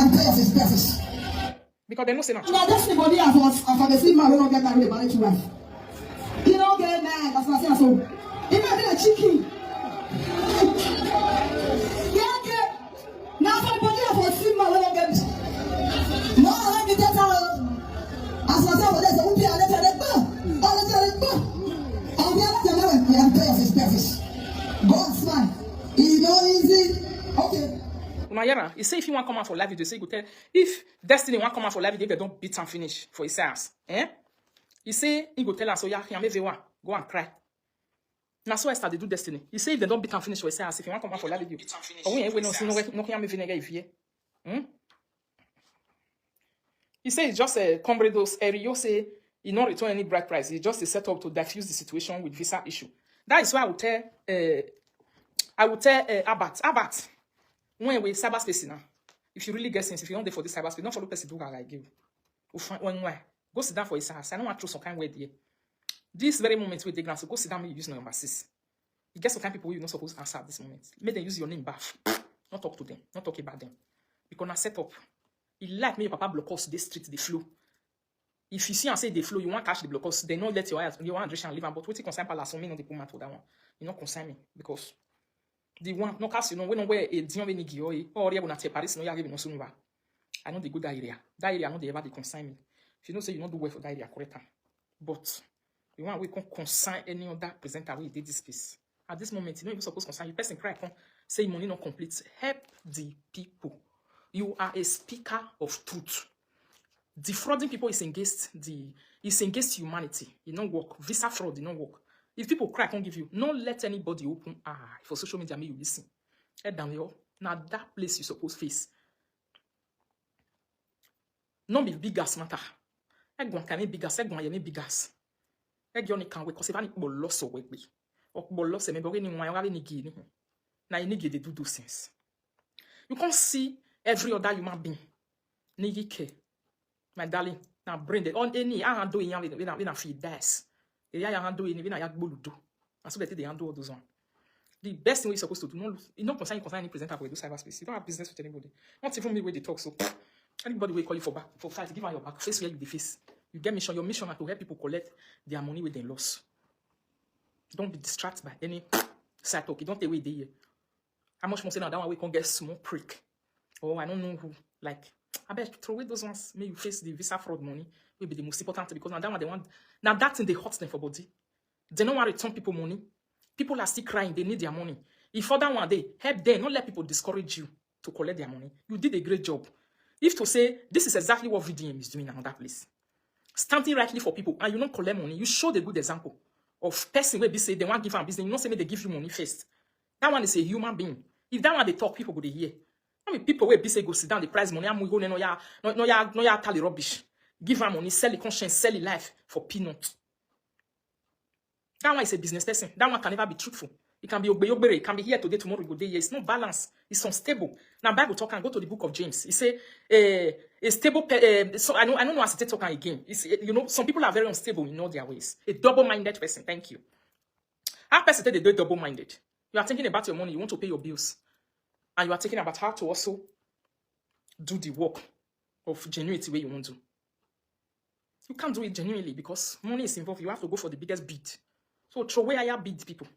they know say now. Now that's anybody as a same man, we don't get married, married to wife. You don't get mad, that's what I say. So, imagine a chicken. Yeah, okay. Now somebody as a same man, we don't get. No, I like to tell as I say, there's a whoopee, I let her go. I let her go. And we are not we have pay of his purpose. God's man. It's not easy. Okay. Unayera, he say if you want to come out for live video, say go tell. If Destiny want to come out for live video, they don't beat and finish for his ass. Eh? He say he go tell us, so yeah, go and cry. Now so I start to do Destiny. He say if they don't beat and finish for his ass, if you want to come out for live video, oh yeah, we no see no can me vinegar if you. He say it's just a comrados area. Say he not return any bride price. It's just a setup to diffuse the situation with visa issue. That is why I would tell Abat, when we cyberspace now, if you really get sense, if you don't there for this cyberspace, don't follow person do what I give. Go sit down for his house. I don't want to throw some kind of word here. This very moment we take now, so go sit down and use number 6. You get some kind of people you're not supposed to answer at this moment. Make them use your name bath. Not talk to them. Not talk about them. Because now set up. You like me, your papa block us, this street, the flow. If you see and say they flow, you want to catch the blockers, they don't let your eyes, you want to and leave them. But what you concern Palace, me no the put for that one. You not concern me because the one no cast, you know, when where a dion when you or you want to Paris, no, you have no sooner. I know the good area. That area, I know they ever they concern me. If you don't say you don't do well for that area, correct. But you want we can concern any other presenter we did this piece. At this moment, you know, you're supposed to concern you. Person cry, come say money not complete. Help the people. You are a speaker of truth. Defrauding people is against humanity. It don't work. Visa fraud, it don't work. If people cry, can't give you. Don't let anybody open eye for social media. May you listen. Head down here. Now that place you supposed face. Non be big gas matter. Egwan can big gas. Egwan yemi big gas. Egwan can we cause any loss of weight. Or loss me but any one ni gi. Now you need to do those things. You can't see every other human being. Nigi care. My darling, now bring it on any. I do in we feed this. The I do in we na boludo. And so they handle all those one. The best thing we're supposed to do, not concern any presenter for do cyberspace. You don't have business with anybody. Not even me where they talk. So anybody will call you for fight, give her your back, face where you the face. You get mission. Your mission is to help people collect their money with their loss. Don't be distracted by any side talk. You don't take away the. How much more say now that one we can get small prick. Oh, I don't know who like. I bet throw away those ones. May you face the visa fraud money will be the most important because now that one they want. Now that thing they hurt them for body. They don't want to return people money. People are still crying. They need their money. If other one they help them, not let people discourage you to collect their money. You did a great job. If to say this is exactly what VDM is doing now that place, standing rightly for people and you don't collect money, you show the good example of person where they say they want to give them business. You not say they give you money first. That one is a human being. If that one they talk, people go to hear. I mean, people where be say go sit down, the price money, I'm going no ya tally rubbish. Give her money, sell the conscience, sell the life for peanuts. That one is a business person. That one can never be truthful. It can be obey, it can be here today, tomorrow, go there. It's no balance. It's unstable. Now Bible talk and go to the book of James. It say a stable. So I don't know as to talk again. It's you know some people are very unstable in all their ways. A double-minded person. Thank you. How person they do double-minded? You are thinking about your money. You want to pay your bills. And you are thinking about how to also do the work of genuinity where you want to. You can't do it genuinely because money is involved. You have to go for the biggest bid. So throw away higher bid people.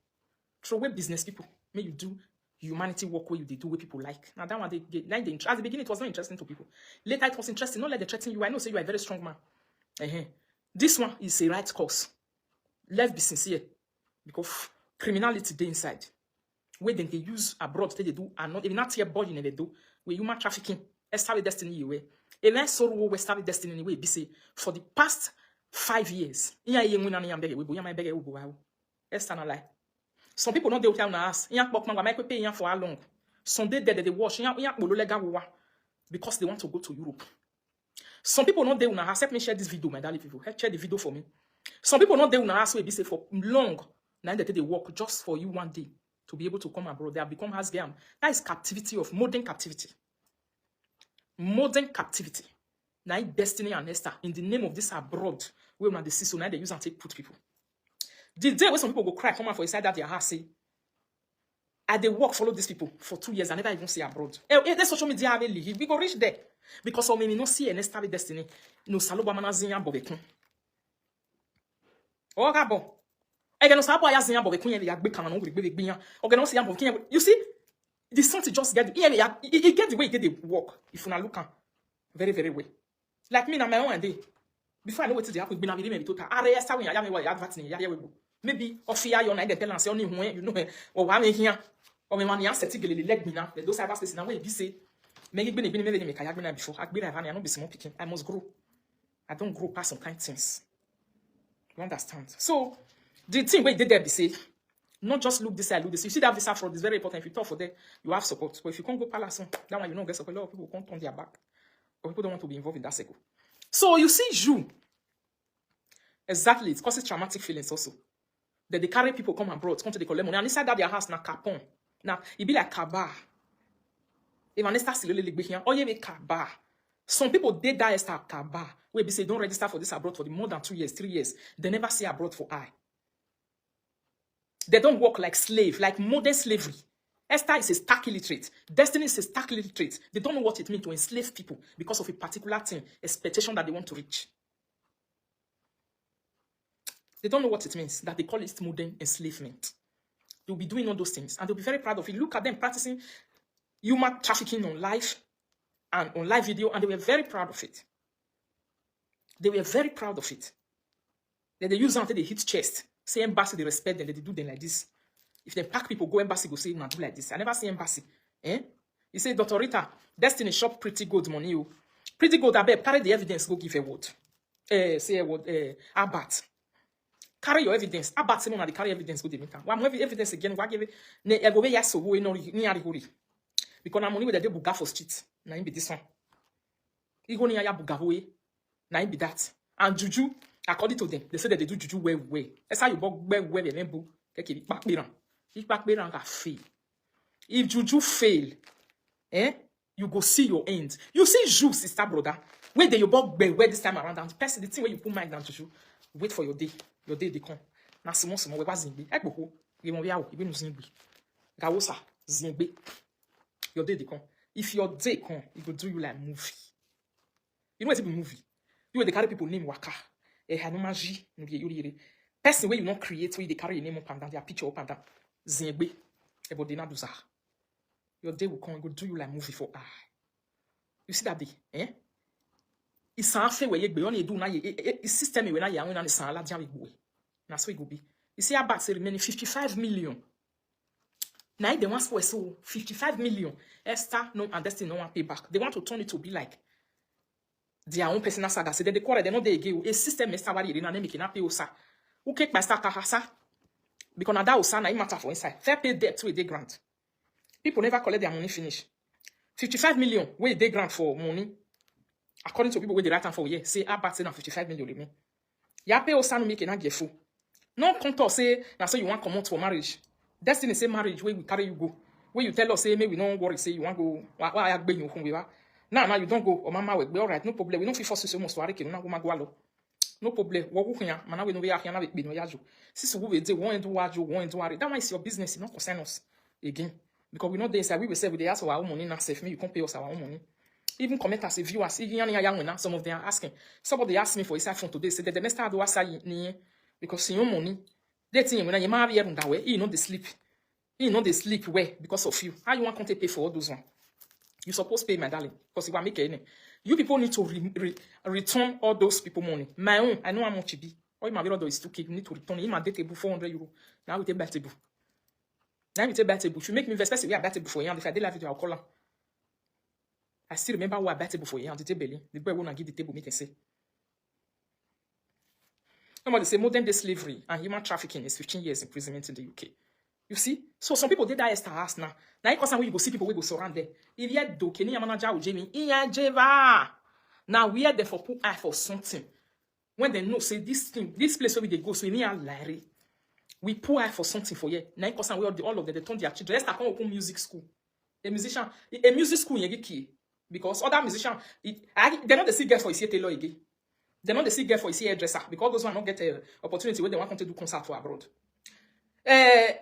Throw away business people. May you do humanity work where you do what people like. Now that one they like the at the beginning it was not interesting to people. Later it was interesting. Not let them threaten you. I know say you are a very strong man. This one is a right course. Let's be sincere. Because criminality they inside. Where then they use abroad, they do, and not even not here body they do, where human trafficking, established destiny way. And then so we established destiny anyway, be say for the past 5 years. Lie. Some people not they tell us, "Iyan pok man, why pay iyan for how long?" Some they they wash, iyan polo lega wa, because they want to go to Europe. Some people not they una ask, help me share this video, my darling people. Help share the video for me. Some people not they una ask, we be say for long, now they work just for you one day to be able to come abroad. They have become house girl. That is captivity of modern captivity. Modern captivity. Now Destiny and Esther in the name of this abroad, where now they see so now they use and take put people. The day when some people go cry, come out for inside that their house say, I they work follow these people for 2 years. I never even see abroad. The social media have leave. We go reach there because some me no see an Esther with Destiny. No saloba manazinya bobekun. Oh gabo. Again, no sabo ayazinya bobekun ye yagbe kan no gbe gbe. Okay, no see am bobekun. You see, the something just get it get the way it get the work. If you na look am very very well. Like me na my own day. Before I know what to do, I could be na maybe total. Are Esther when ya me wa advert ni ya we go. Maybe ofia your na get tell am say only when you know or wa me here. Or me man yan set gelele leg me na. Those cyber space na wey be say me gbe me me kaya gbe na before. Agbe na I no be small pikin. I must grow. I don't grow past some kind things. You understand? So the thing where they there be say, not just look this side, look this. You see that visa fraud is very important. If you talk for there, you have support. But if you can't go palace, that one you don't get support. A lot of people can't turn their back. Or people don't want to be involved in that cycle. So you see you. Exactly, it causes traumatic feelings also. That they carry people come abroad, come to the collect money. And inside that their house na capon. Now it be like kaba. If an Esther still be here, or you be kaba. Some people they die Esther kaba. Where be say don't register for this abroad for the more than 2 years, 3 years. They never see abroad for eye. They don't work like slave, like modern slavery. Esther is a stark illiterate. Destiny is a stark illiterate. They don't know what it means to enslave people because of a particular thing, expectation that they want to reach. They don't know what it means, that they call it modern enslavement. They'll be doing all those things, and they'll be very proud of it. Look at them practicing human trafficking on live and on live video, and they were very proud of it. They were very proud of it. Then they use it until they hit chest. Say embassy, they respect them, they do them like this. If they pack people, go embassy, go say, no, do like this. I never see embassy. You say, Dr. Rita, Destiny shop pretty good money. You. Pretty good, I bet. Carry the evidence, go give a word. Say a word, Abat. Carry your evidence. Abat say, no, they carry evidence, go the meter. One evidence again, why give it? Ne, go away, yes, so we no, ni ari huri. Because I'm only with the buga for street. Na him be this one. He go ni aya buga away. Na him be that. And juju, according to them, they say that they do juju well. That's how you bug well, remember. Keke, back beran. If back beran ga fail. If juju fail, you go see your end. You see you, sister, brother. Where they you bug where this time around. The person, the thing where you put mic down juju. Wait for your day. Your day they come. Na simon we ba zingbe. Ekboko. We won we awo. Ibe nu zingbe. Gawosa. Zingbe. Your day they come. If your day come, it will do you like movie. You know what it be movie? You will they carry people name waka. Hanumaji. Person where you not create, where they carry your name up and down, their picture up and down. Zingbe. Ebo de na do za. Your day will come, it will do you like movie for eye. You see that day? It's something where you be on do now. System where you are on the la dia we go. That's where it go be. You see about say remaining 55 million. Now they want for so 55 million. Esther no and Destiny no one pay back. They want to turn it to be like their own personal saga. So they call it. They know they give a system. Esther wari na make na pay osa. Who take my Esther kahasa? Because na that osa na matter for inside. Fair pay debt with they grant. People never collect their money finish. 55 million where they grant for money. According to people where they write for yeah, say about say na 55 million remain. Ya pay osa no make na get full. No contour say na so you want come out for marriage. Destiny say marriage where we carry you go. Where you tell us say maybe we don't worry say you want go why I beg you home we are. Now you don't go or mama we be all right, no problem. We don't feel force so much to worry na go magwalo. No problem. Wo go hia, mana we no we are here na we be no yajo. Since we dey won do wajo, won do worry. That one is your business, not concern us again. Because we know they say we will say we dey ask our own money now safe me you can't pay us our own money. Even commenters, viewers, even some of them are asking. Somebody asked me for his iPhone today, said that the next time I do say because your money, they think when you marry that way, you know they sleep. You know they sleep well because of you. How you want to pay for all those ones? You supposed to pay, my darling, because you want to make it. You people need to return all those people money. My own, I know how much it be. All my brother is 2K, you need to return. In my day table, 400 euro. Now we take back table. Now we take back table. You make me invest, especially we have back table for you. And if I did live video, I'll call her. I still remember who I bet table for you on the table. The boy won't give the table, make and say. Somebody say modern day slavery and human trafficking is 15 years imprisonment in the UK. You see? So some people did that Esther house now. Now you cause when you go see people we go surround there. If you do Kenny manager or Jamie, Jeva. Now we are there for put eye for something. When they know say this thing, this place where we go, so we need a Larry. We put eye for something for you. Now you cause all of them they turn their children. Esther come open music school. A music school you get key. Because other musicians, they're not the see girl for a tailor again. They're not the see girl for a hairdresser. Because those one don't get an opportunity where they want to do concert for abroad.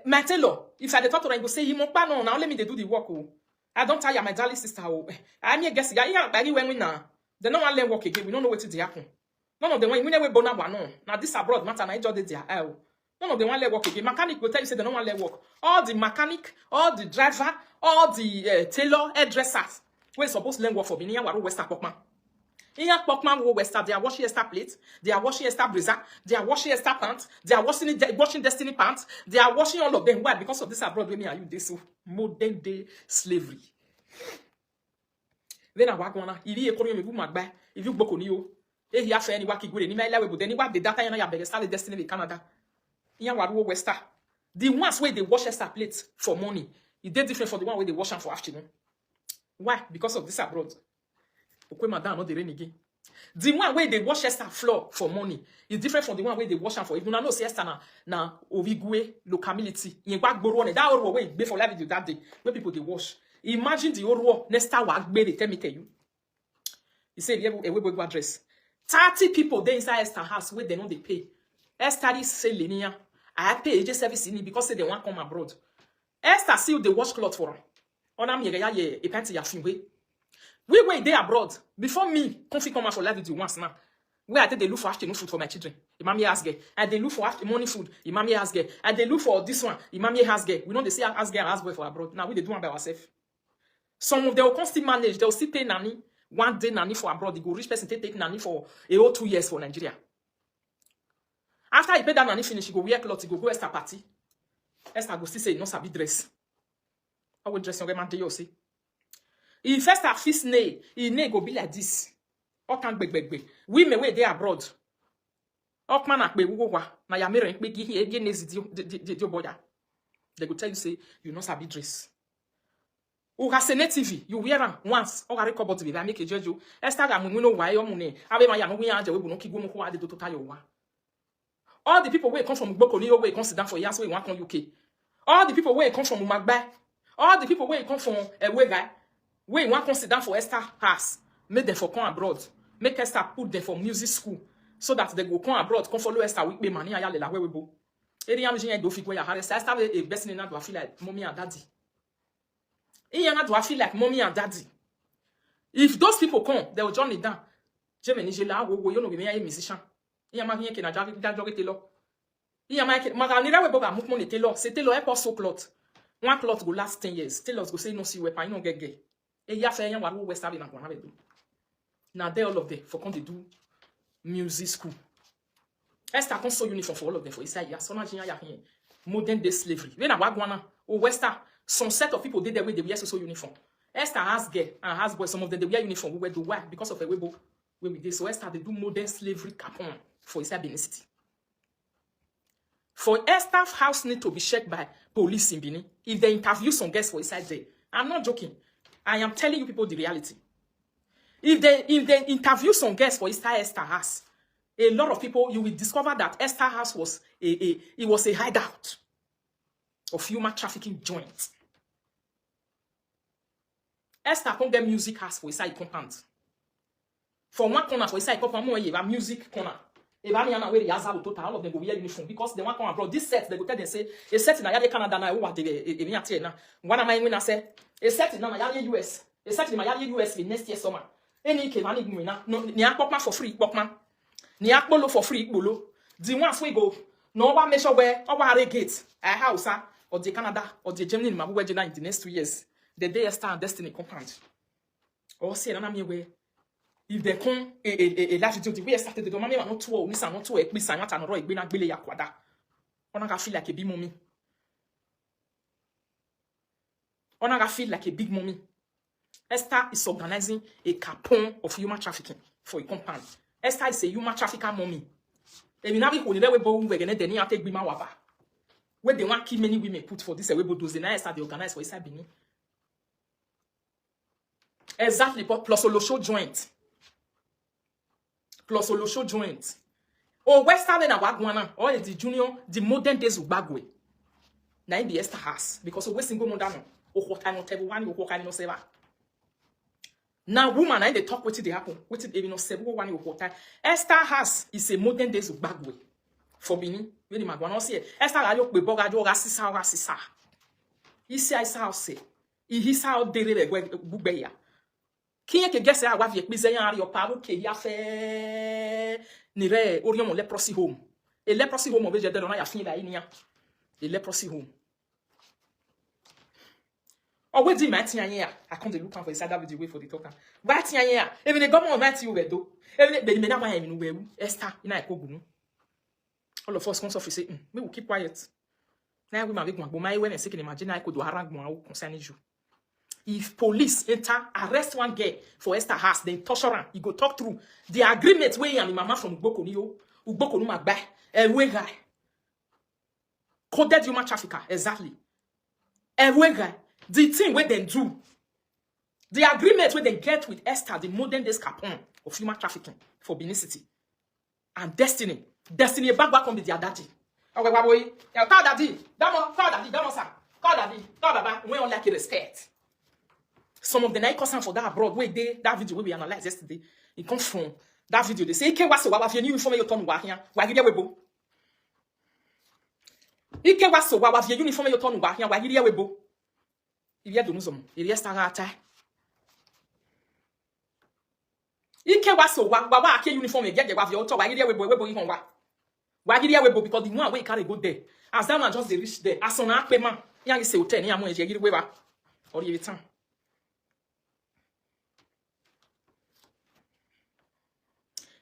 My tailor, if I talk to them, go say, "You pa no, now let me do the work." Oh. I don't tire my darling sister. Oh. I'm here guess. When we now, they don't want to learn work again. We don't know what to happen. None of them when we never born up no. Now this abroad matter. Now just their hell. None of them want to learn work again. Mechanic will tell you say they don't want to learn work. All the mechanic, all the driver, all the tailor, hairdressers. We're supposed to learn work for me. Here, West Pokman. Here, Pokman will West. They are washing Esther plates. They are washing Esther brazier. They are washing Esther pants. They are washing Destiny pants. They are washing all of them. Why? Because of this abroad women are you this so modern day slavery. Then I walk on. If you economy me magba. If you book on you, if you have any work you go any mail we then what the data you have start Destiny in Canada. Here, Wadu Wester. The ones where they wash Esther plates for money, it is different from the one where they wash them for afternoon. Why? Because of this abroad. The one where they wash Esther floor for money is different from the one where they wash them for. If you know say Esther na Ovigwe locality, in back Borone, that old way before live video that day where people they wash. Imagine the old war next time what they tell you. He said a web address. 30 people there inside Esther house where they know they pay. Esther is selling. I pay agent service in it because they want to come abroad. Esther still they wash clothes for her. On a mi a penty ya finwe. We wait there abroad before me come for live video once now. Where I think they look for afternoon food for my children. Imami has get. And they look for morning food. Imami has get. And they look for this one. Imami has get. We know they say has get and has boy for abroad. Now we they do one by ourselves. Some of them will still manage. They will still pay nanny. One day nanny for abroad. They go rich person take nanny for a whole 2 years for Nigeria. After he pay that nanny finish, he go wear clothes. He go Esther party. Esther go still say no sabi dress. I will dress young man to you see. If first have fist nail, he nail go be like this. All can beg. We may wait there abroad. All man at be wo na ya mere pe gi he again is the border. They go tell you say you not sabi dress. Who has a TV, you wear them once. Or I record to be make a judge you. Esther ga mu no why your money. Ave ma ya no we anje we no ki go mu ko ade to total your wa. All the people where come from Gbokoni where come sit down for years where want come UK. All the people where come from Magba. All the people where come from Wega, where want to sit down for Esther house, make them for come abroad. Make Esther put them for music school so that they go come abroad, come follow Esther with money and yale la where we go. Eri am jin do fi go ya hare Esther a best in na do feel like mommy and daddy. Iyana do feel like mommy and daddy. If those people come, they will join it down. Jemeni jela wo you know be me a musician. Iyama hin ke na jage telo. Iyama ke maganira we boga muk money telo, c'est telo e so cloth. One cloth go last 10 years. Tailors go say no see weapon, you don't get. E ya fe yan waru West Abi na kwa do. Now they all of them for come they do music school. Esther come so uniform for all of them for inside ya. So na jinya ya here. Modern day slavery. We na wagwana o Wester. Some set of people did the way they wear so uniform. Esther has girl and has boy. Some of them they wear uniform. We wear the why because of a webo where we did. So Esther they do modern slavery capon for inside Benin City. For Esther's house need to be checked by police in Benin. If they interview some guests for inside there, I'm not joking. I am telling you people the reality. If they interview some guests for inside Esther's house, a lot of people you will discover that Esther's house was a hideout of human trafficking joint. Esther can't get music house for inside compound. For one corner for inside compound, more you have music corner. If I mean, where the Yazao total, all of them go wear uniform because they want to come abroad. This set, they go tell them say a set in Canada now. What they now? One of my when I say a set in US, a set in US for next year summer. Any came and me now. No, ni akpokman for free, akpokman. Ni akpolo for free, bolo. The ones we go. No one measure where our gate, a house, or the Canada or the Germany, my in the next 2 years. The day Esther and Destiny compound. Or say another me where. If they come a large video, the way I started the domain, not to miss and not to a quiz and not an roy, been a billy aquada. Onaga feel like a big mommy. Onaga feel like a big mommy. Esther is organizing a capon of human trafficking for a compound. Esther is a human trafficker mommy. And we now be holding that we both we're gonna take Bima Waba. where they want kill many women put for this Ewebo those na Esther they organize for inside Benin. Exactly, plus Olosho joint. Plus Olosho joint. Oh, Western and Awagwana, or the junior, the modern days Ubagwe. Na in the Esther has, because of Western go modern. Oh, what I not everyone, you walk I no seva. Now, woman, I they talk what they happen. What it even no say one you what Esther has is a modern days Ubagwe. For Benin, when you go say Esther ayo pe boga jo sisa. Isi I say. He sa dere gbe ya. Qui est que guess à wavie pizeyan yo paru ke ya fe ni re orion leprosy home. Et leprosy home on veut dire on a fini la inia. Et leprosy home. Oh we di matian here. I come to look for inside that video for the talker. Matian here. Even the government mati you do. Even the mena wan emi we Esther ina ekogunu. All of us come office say, we will keep quiet. Now we ma be gbo mai when say can imagine I could do harang mo concerning you. If police enter, arrest one girl for Esther house, then torture her, you go talk through the agreement where you and mama from Ugbokonu magba, guy. Coded human trafficker, exactly. Guy. The thing where they do, the agreement where they get with Esther, the modern day capone of human trafficking for Benin City. And Destiny back on with their daddy. Okay, boy, call daddy, sir. Call daddy, call baba, we don't like respect. Some of the night concern for that abroad, where that video we analyzed yesterday, it comes from that video. They say, "Ike waso wawa vie uniform yo tonu wa hian, wa gide webo." Ike waso wawa vie uniform yo tonu wa hian, wa gide webo. Il y a de nous hommes, il y a starata. Ike waso wawa ake uniform e gege wa vie oto wa gide webo ihon wa. Wa gide webo because the one wey carry go there. As that man just dey reach there, as on akpema, yan say hotel ni amon e gide weba. Or you return.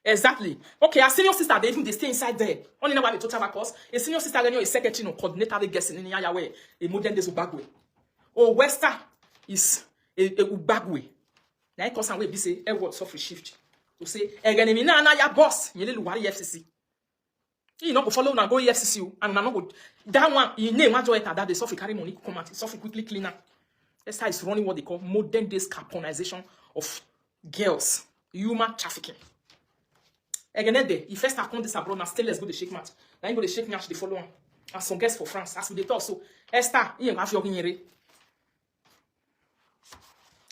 Exactly. Okay, a senior sister, they stay inside there. Only know why the total cost. A senior sister, a secretary, no coordinator, they guess in Yawe, a modern days Ubagwe. Oh, Wester is a Ubagwe. Now, I cause some way, be say, a word soft shift. To say, again, na ya boss, you little worry FCC. You know, follow now, go FCC, and now go that one, you name one joy that they soft carry money, come out, soft quickly cleaner. Esther is running what they call modern days caponization of girls, human trafficking. Again, if first account this abroad, now still let's go to shake match. Now you go to shake match the following. As some guests for France, as we they talk. So Esther, you have your guinea.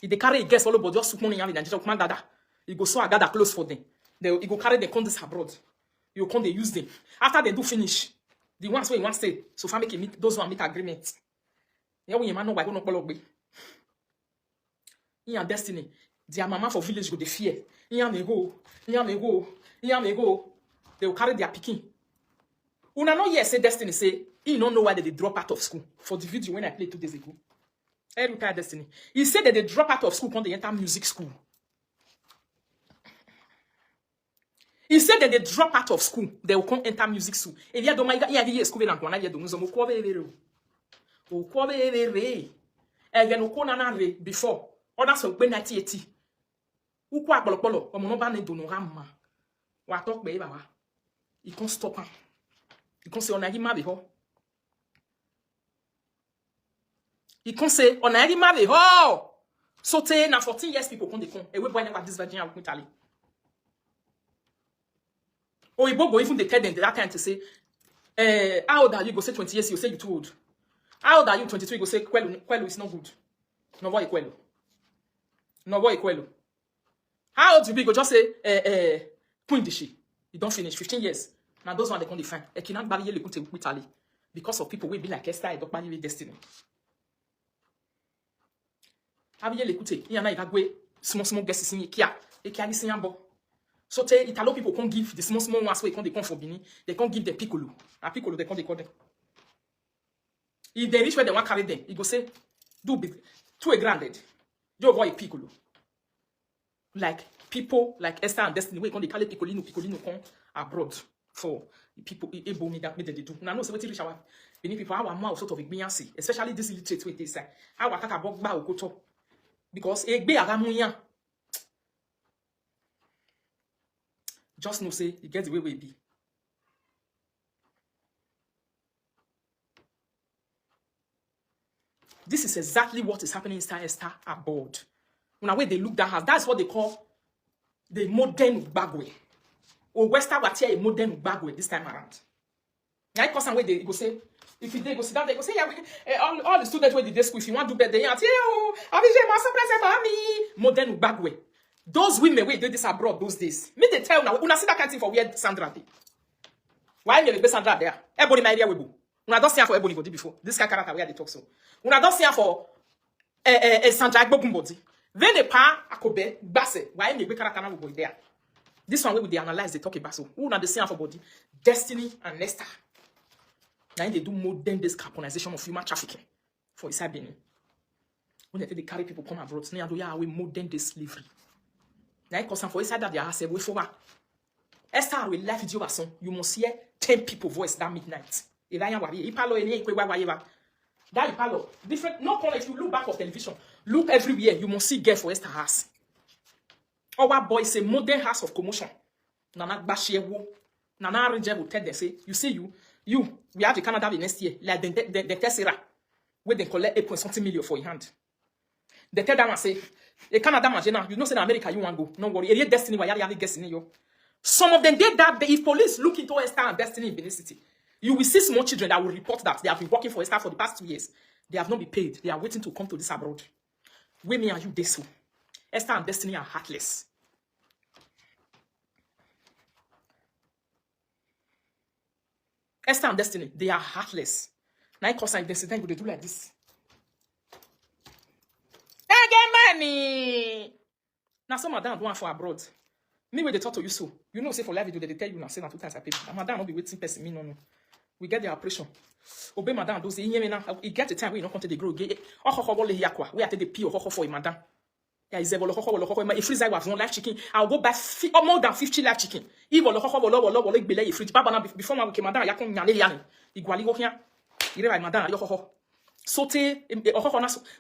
If they carry a guest all about just soup money in Nigeria, come gather. You go so I gather close for them. You go carry the condoms abroad. You come they use them. After they do finish, the ones where you want to stay, so far make those one make agreements. Yeah, when you man know why go no follow be. In your destiny, their mama for village go the fear. In me go. They will carry their picking. Una no yes say Destiny say he don't know why they drop out of school. For the video when I played 2 days ago. Every time Destiny. He said that they drop out of school when they enter music school. He said that they drop out of school, they will come enter music school. If you don't mind, you school and go na you don't know before. Others will be 1980. Who kwa bolopolo? Omo no ba ne dono ramma. Wa talk be baba. He can't stop him. He can't say on a marry ho. He can't say on a marry ho. So te na 14 years people come they come. E we boy never this virgin with Italy. Oh, Ibo go even they tell them that time to say, how old are you? Go say 20 years, you say you too old. How old are you? 22, you go say Kwelu is not good. No boy Kwelu. No boy Kwelu. How old you be? Go just say Pundishi. You don't finish 15 years. Now those one they can't define. E cannot barrier le kunte with Italy because of people will be like Esther. Don't barrier Destiny. Abiye le kunte. Iya na igagwe small guesses in kia. E kia ni sinyambo. So Italo people can't give the small ones where they come for Benin. They can't give the piccolo. A piccolo they can't call them. If they reach where they want to carry them, he go say, do big, too a granted. You avoid a piccolo. Like people like Esther and Destiny, we can't carry piccolino come abroad for people able me that they do. Now no say what reach our Benin people our mouth sort of ignorance, especially this illiterate way they say. How I talk about ba okoto because egbe agamuyan. Just know say you get the way we be. This is exactly what is happening inside Esther aboard. When way they look that house, that's what they call the modern Ugbagwe. Or Western what here a modern Ugbagwe this time around. Now, because way they go say, if they go sit down, they go say, yeah, all the students where they school, if you want to do better, they are modern Ugbagwe. Those women where did this abroad those days. Me they tell now, una see that kind of thing for where Sandra did. Why me be Sandra there? Everybody my area webu. Una don't see her for everybody body before. This kind of character where they talk so. Una don't see her for Sandra Gbogum body. Then the pa akobe basse. Why me be character now we there? This one where they analyze they talk about so. Who na the see her for body? Destiny and Esther. Now they do modern decarbonization of human trafficking for inside Benin. When they carry people come abroad, now they are modern day slavery. Now because for inside that they are say we for Esther will live video son. You must hear 10 people voice that midnight. That ipalo different. No problem if you look back of television, look everywhere. You must see girl for Esther house. Our boy say modern house of commotion. Nana Bashewo, Nana Ranger will tell them say, you see you, we have the Canada the next year, like the Tessera, where they collect 8.something million for your hand. They tell them and say, a Canada man, you know, say in America you want to go. No worry, a destiny, why you have destiny yo. Some of them did that. If police look into Esther and Destiny in Benin City, you will see small children that will report that they have been working for Esther for the past 2 years. They have not been paid. They are waiting to come to this abroad. Women are you this so? Esther and Destiny are heartless. Esther and Destiny, they are heartless. Now, because I Destiny, they do like this. I get money. Now, some of them don't for abroad. Me when they talk to you so, you know, say for live video, they tell you now, say na 2 times I pay. Madam not be waiting person, me no. We get the operation. Obey madam, those you me now. It get the time we don't come to the grow. We are to the pee for madam. Yeah, is if freeze I have 1 live chicken, I'll go buy more than 50 live chicken. If fridge, before my madam, I come nyane. Iguali go here. You my madam, sauté,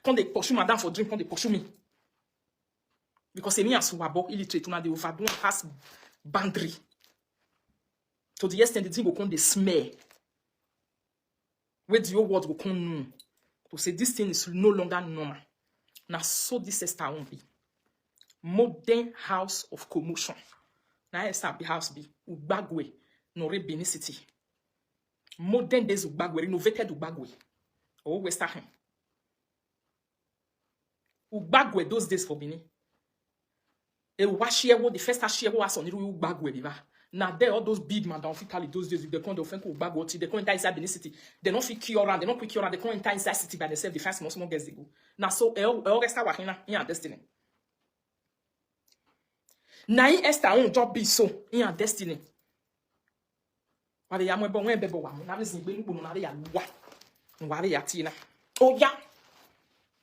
quand they pursue madam for drink, quand they pursue me. Because me as wabo illiterate, una dey overdo pass boundary. To the extent the thing go come the smell. Where the whole world go come to say this thing is no longer normal. Now so this Esther won't be. Modern house of commotion. Now Esther be house be Ugbagwe, Nore Benin City. Modern days Ugbagwe, renovated Ugbagwe. Oh Western. Ugbagwe those days for Benin. E washiyewo the first ashiyewo was on the Ugbagwe river. Now there all those big man down Italy those days if they come to offend Ugbagwe, they come enter inside Benin City. They don't fit cure around, they don't quick cure around, they come enter inside city by themselves. The first small girls they go. Now so all Esther wahina in Destiny. Now Esther on job be so in Destiny. Wale ya mwe bon bebo wa na listen gbe nupo na ya wa. Wale ya tina. Oh ya.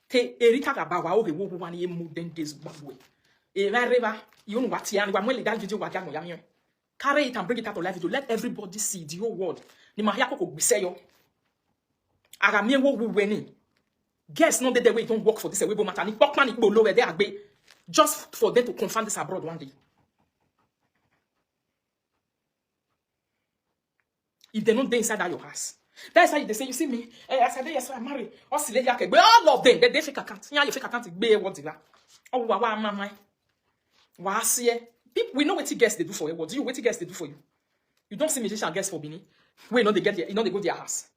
Te Erika gaba wa o he wo wa ni modern days Ugbagwe. E river, you know what here, when that video was going carry it and bring it out to live video. Let everybody see the whole world. Ni mahia koko gbese yo. Aramie wo weni. Guess not that the way don't work for this way bo matter. Ni pokman ikbo lowe there agbe. Just for them to confirm this abroad one day. If they not there inside that your house. That's why they say, you see me, I said, yes, I'm married. All of them, they fake account. Yeah, you fake account, be what is that? Oh, wow, mama. We know what you guys they do for you. What do you what you guys they do for you? You don't see musician guests for Bini. We know they get there, you know they go to their house.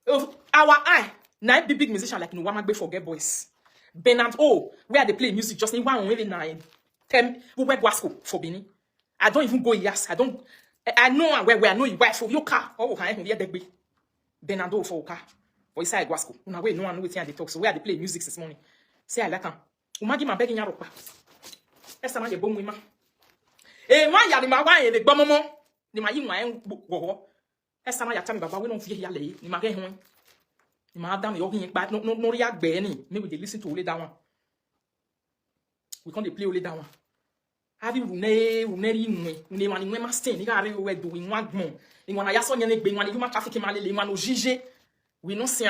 Our eye, now big musician like Nwama Gbe for Get Boys. Bernard where they play music just in 1 really 9. 10 we work Wasco for Bini. I don't even go yes. I know where I know you wife for your car. Oh, I hear that be Bernardo for car. For inside Wasco. Now we no one know what they talk. So where they play music this morning. Say I like him. Umagi ma begging yaropa. Esa ma ye bon wima. E ma ya ni ma wa ye le gbo momo. Ni ma yi nwa en wo. Esa ma ya tami baba we no fi ya le. Ni ma ge hun. Ni ma dam yo hin pa no ri agbe ni. Me we dey listen to only that one. We can't dey play only that one. Have you runeri nwe. Ni ma ni nwe ma stain ni ga re we do in one gbon. Ni wana ya so nye gbe wana human trafficking ma le wana no jije. We no see.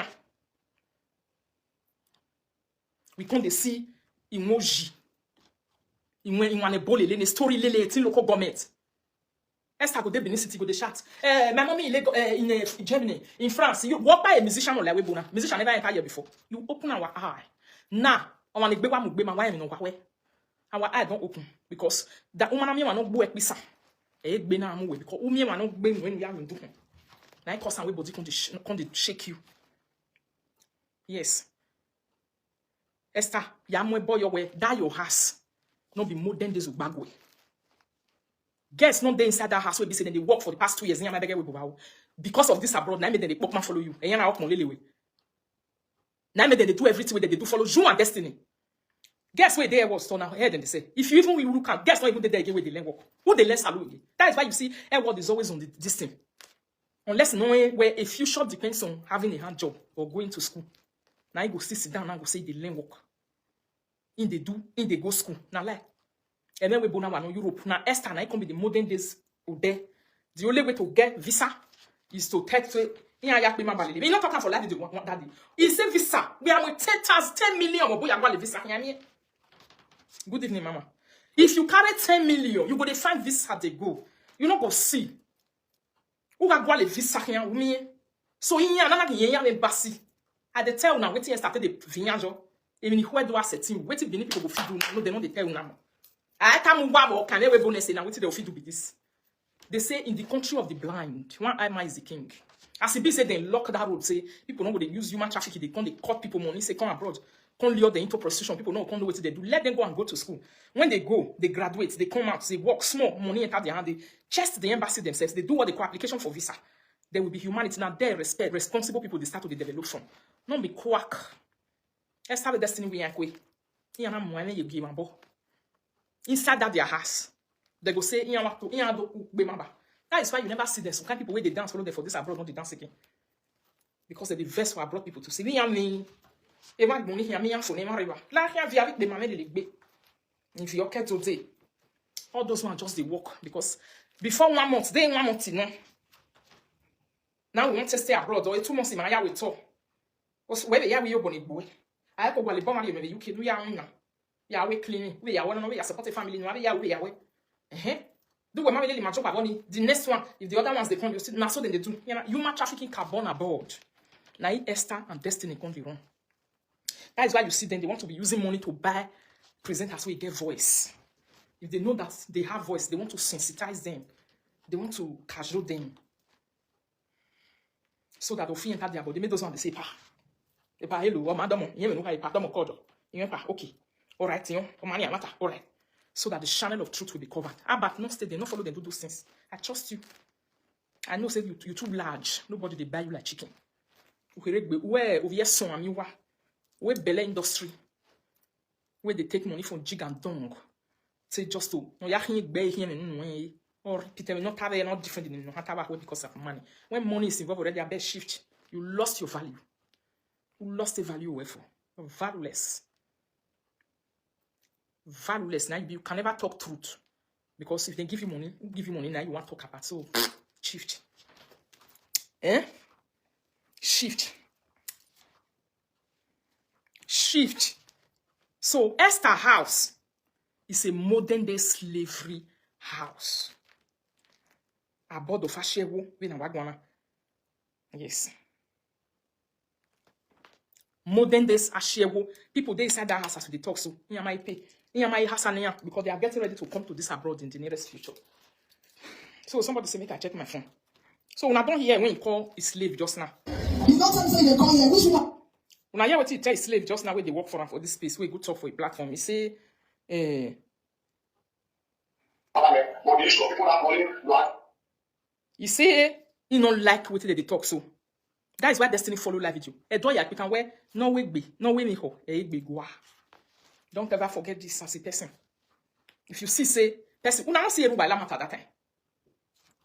We can't dey see emoji. In one a bully, in a story, lily, it's in local government. Esther go dey Benin City, go dey shout. My mommy in Germany, in France. You walk by a musician on like Webona. Musician never enter here before. You open our eye. Now, I want to be one mugbe, my wife no why. Our eye don't open because that woman me no go ekpisa. Gbe na amu we because umi no gbe when we are do. Na cause and we body come shake you. Yes. Esther, ya mo boy your way, that your house. No be modern days of bagwe. Guess not they inside that house where be saying they work for the past 2 years. Because of this abroad, now made they pop man follow you. And you now made they do everything that they do follow you and destiny. Guess where they was turn ahead and they say, if you even will look at, guess not even they again where they learn work. Who they learn salute. That is why you see Edward is always on this thing. Unless knowing where a future depends on having a hand job or going to school. Now you go sit down and go say they learn work. In they go school. Now like. And then we go now in Europe. Now Esther now come be the modern days there. The only way to get visa is to take to you're not talking for like want daddy. It's a visa. We are with 10 million or boy a visa. Good evening, mama. If you carry 10 million, you go to find visa they go. You not go see. Who got a visa here me? So in here, nana the embassy. At the tell now, waiting started the vinyajo. Even where do I set him? Waiting beneath people go feed you. No, they know they tell you now. I can't move can never bonus now. What they will do with this? They say in the country of the blind, one eye is the king. As it be said, they lock that road. Say people know they use human trafficking. They come, they cut people money. Say come abroad, come lure them into prostitution. People know what they do. Let them go and go to school. When they go, they graduate. They come out. They work small money enter their hand. They chest the embassy themselves. They do what they call application for visa. There will be humanity now. They respect responsible people. They start to develop from. Not be quack. Let's have a destiny we ain't way. Inside that their house, they go say, that is why you never see them. Some kind of people where they dance follow them for this abroad, not they dance again. Because they're the best for abroad people to see. If you're okay today, all those ones just they work. Because before 1 month, they ain't 1 month, you know. Now we want to stay abroad, or 2 months in my with talk. Where they are, we open it, boy. I go to the maybe you can do your own now. Yeah, we cleaning. We are one of we are supporting family. No, we are. Do what my my job about the next one. If the other ones they come, you see now so then they do. You know, human trafficking carbon aboard. Now Esther and Destiny can't be wrong. That is why you see them. They want to be using money to buy presenters so they get voice. If they know that they have voice, they want to sensitize them. They want to casual them. So that they'll enter their body. They make those ones they say, "Pa, hello, madam, you know how you pardon code. You know, okay." All right, you know, money matter. All right, so that the channel of truth will be covered. But no stay, they not follow them do those things. I trust you. I know, say you too large. Nobody they buy you like chicken. Where over here, son, amiwa. Where belly industry, where they take money from jig and dong. Say just to no yakin buy here and no or Peter not have not different in no have because of money. When money is involved already, a best shift. You lost your value. You lost the value away for valueless. Valueless. Now you can never talk truth because if they give you money now you want to talk about so shift. Shift. So Esther house is a modern day slavery house. Aboard of Ashewo, yes. Modern days Ashewo, people they inside that house as they talk so. Because they are getting ready to come to this abroad in the nearest future. So somebody say, make I check my phone. So when I don't hear when you call a slave just now. You don't say they call here. Which one? When I hear what you tell a slave just now where they work for them for this space, where good talk for a platform, you say, you say you don't like what they talk so. That is why Destiny follow live video. No way be, no way me ho. Don't ever forget this as a person. If you see say person, you don't see a by at that time.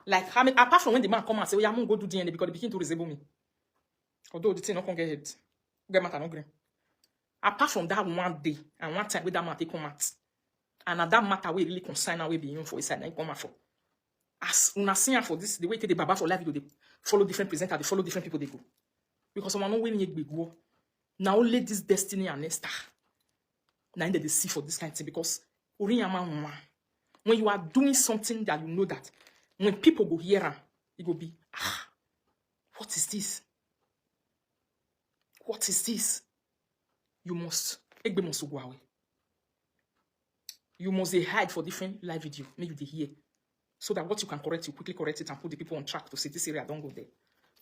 Like apart from when the man come and say, "Oh, I'm gonna go do DNA because they begin to resemble me." Although the thing not gonna get head, get matter no green. Apart from that one day and one time with that matter come out, and that matter we really concern we be in for inside and come out for. As una see for this, the way the Baba for live video, they follow different presenters, they follow different people they go. Because someone know when you go. Now only this Destiny and Esther. Now they see for this kind of thing because when you are doing something that you know that When people go hear her, it go be, what is this? What is this? You must, Egbe must go away. You must hide for different live video, make you dey hear. So that what you can correct, you quickly correct it and put the people on track to say, this area don't go there.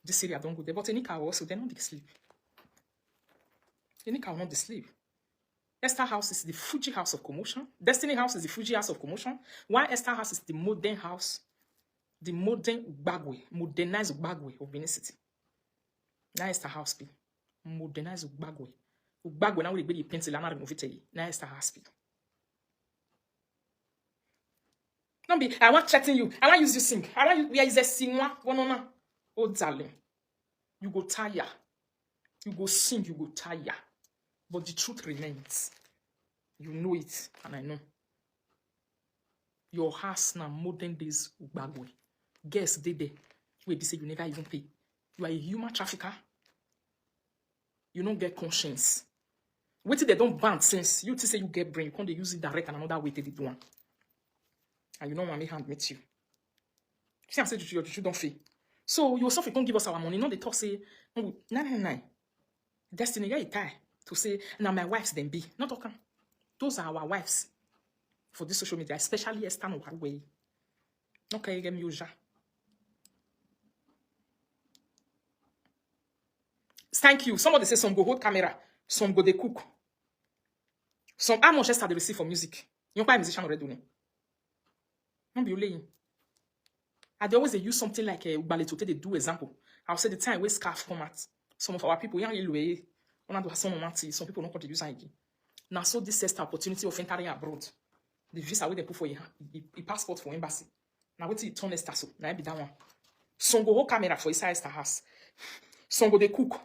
This area don't go there. But Enika also, they're not dey sleep. Enika will not dey sleep. Esther House is the Fuji house of commotion. Destiny House is the Fuji house of commotion. While Esther House is the modern house, the modern Ugbagwe, modernized Ugbagwe of Benin City. Now Esther House be modernized Ugbagwe. Ugbagwe now we be the pencil and remove it. Now Esther House be. Don't be, I want threaten you. I want use you sing. I want you, where is a singer? Oh, darling. You go tire. You go sing, you go tire. But the truth remains. You know it, and I know. Your house now, modern days, Ugbagwe. Guess they there. Wait, they say you never even pay. You are a human trafficker. You don't get conscience. Wait till they don't ban since. You say you get brain. You can't use it direct and another way to do one. And you don't want me hand meet you. See, I'm saying you don't feel. So you also don't give us our money. No, they talk say, no. Destiny, you tie to say, now my wives then be. Not talking. Those are our wives for this social media, especially Esther Nowaruwe. Okay, get me usual. Thank you. Somebody say some go hold camera, some go they cook. Some how much Esther they receive for music. You know why musician already doing? Don't be laying. I they always they use something like a Ubaletote, they do example. I'll say the time where scarf come out. Some of our people, some people don't want to use it again. Now, so this is the opportunity of entering abroad. The visa where they put for a passport for embassy. Now, wait till you turn Esther so. Now, be that one. Some go hold camera for inside Esther house. Some go they cook.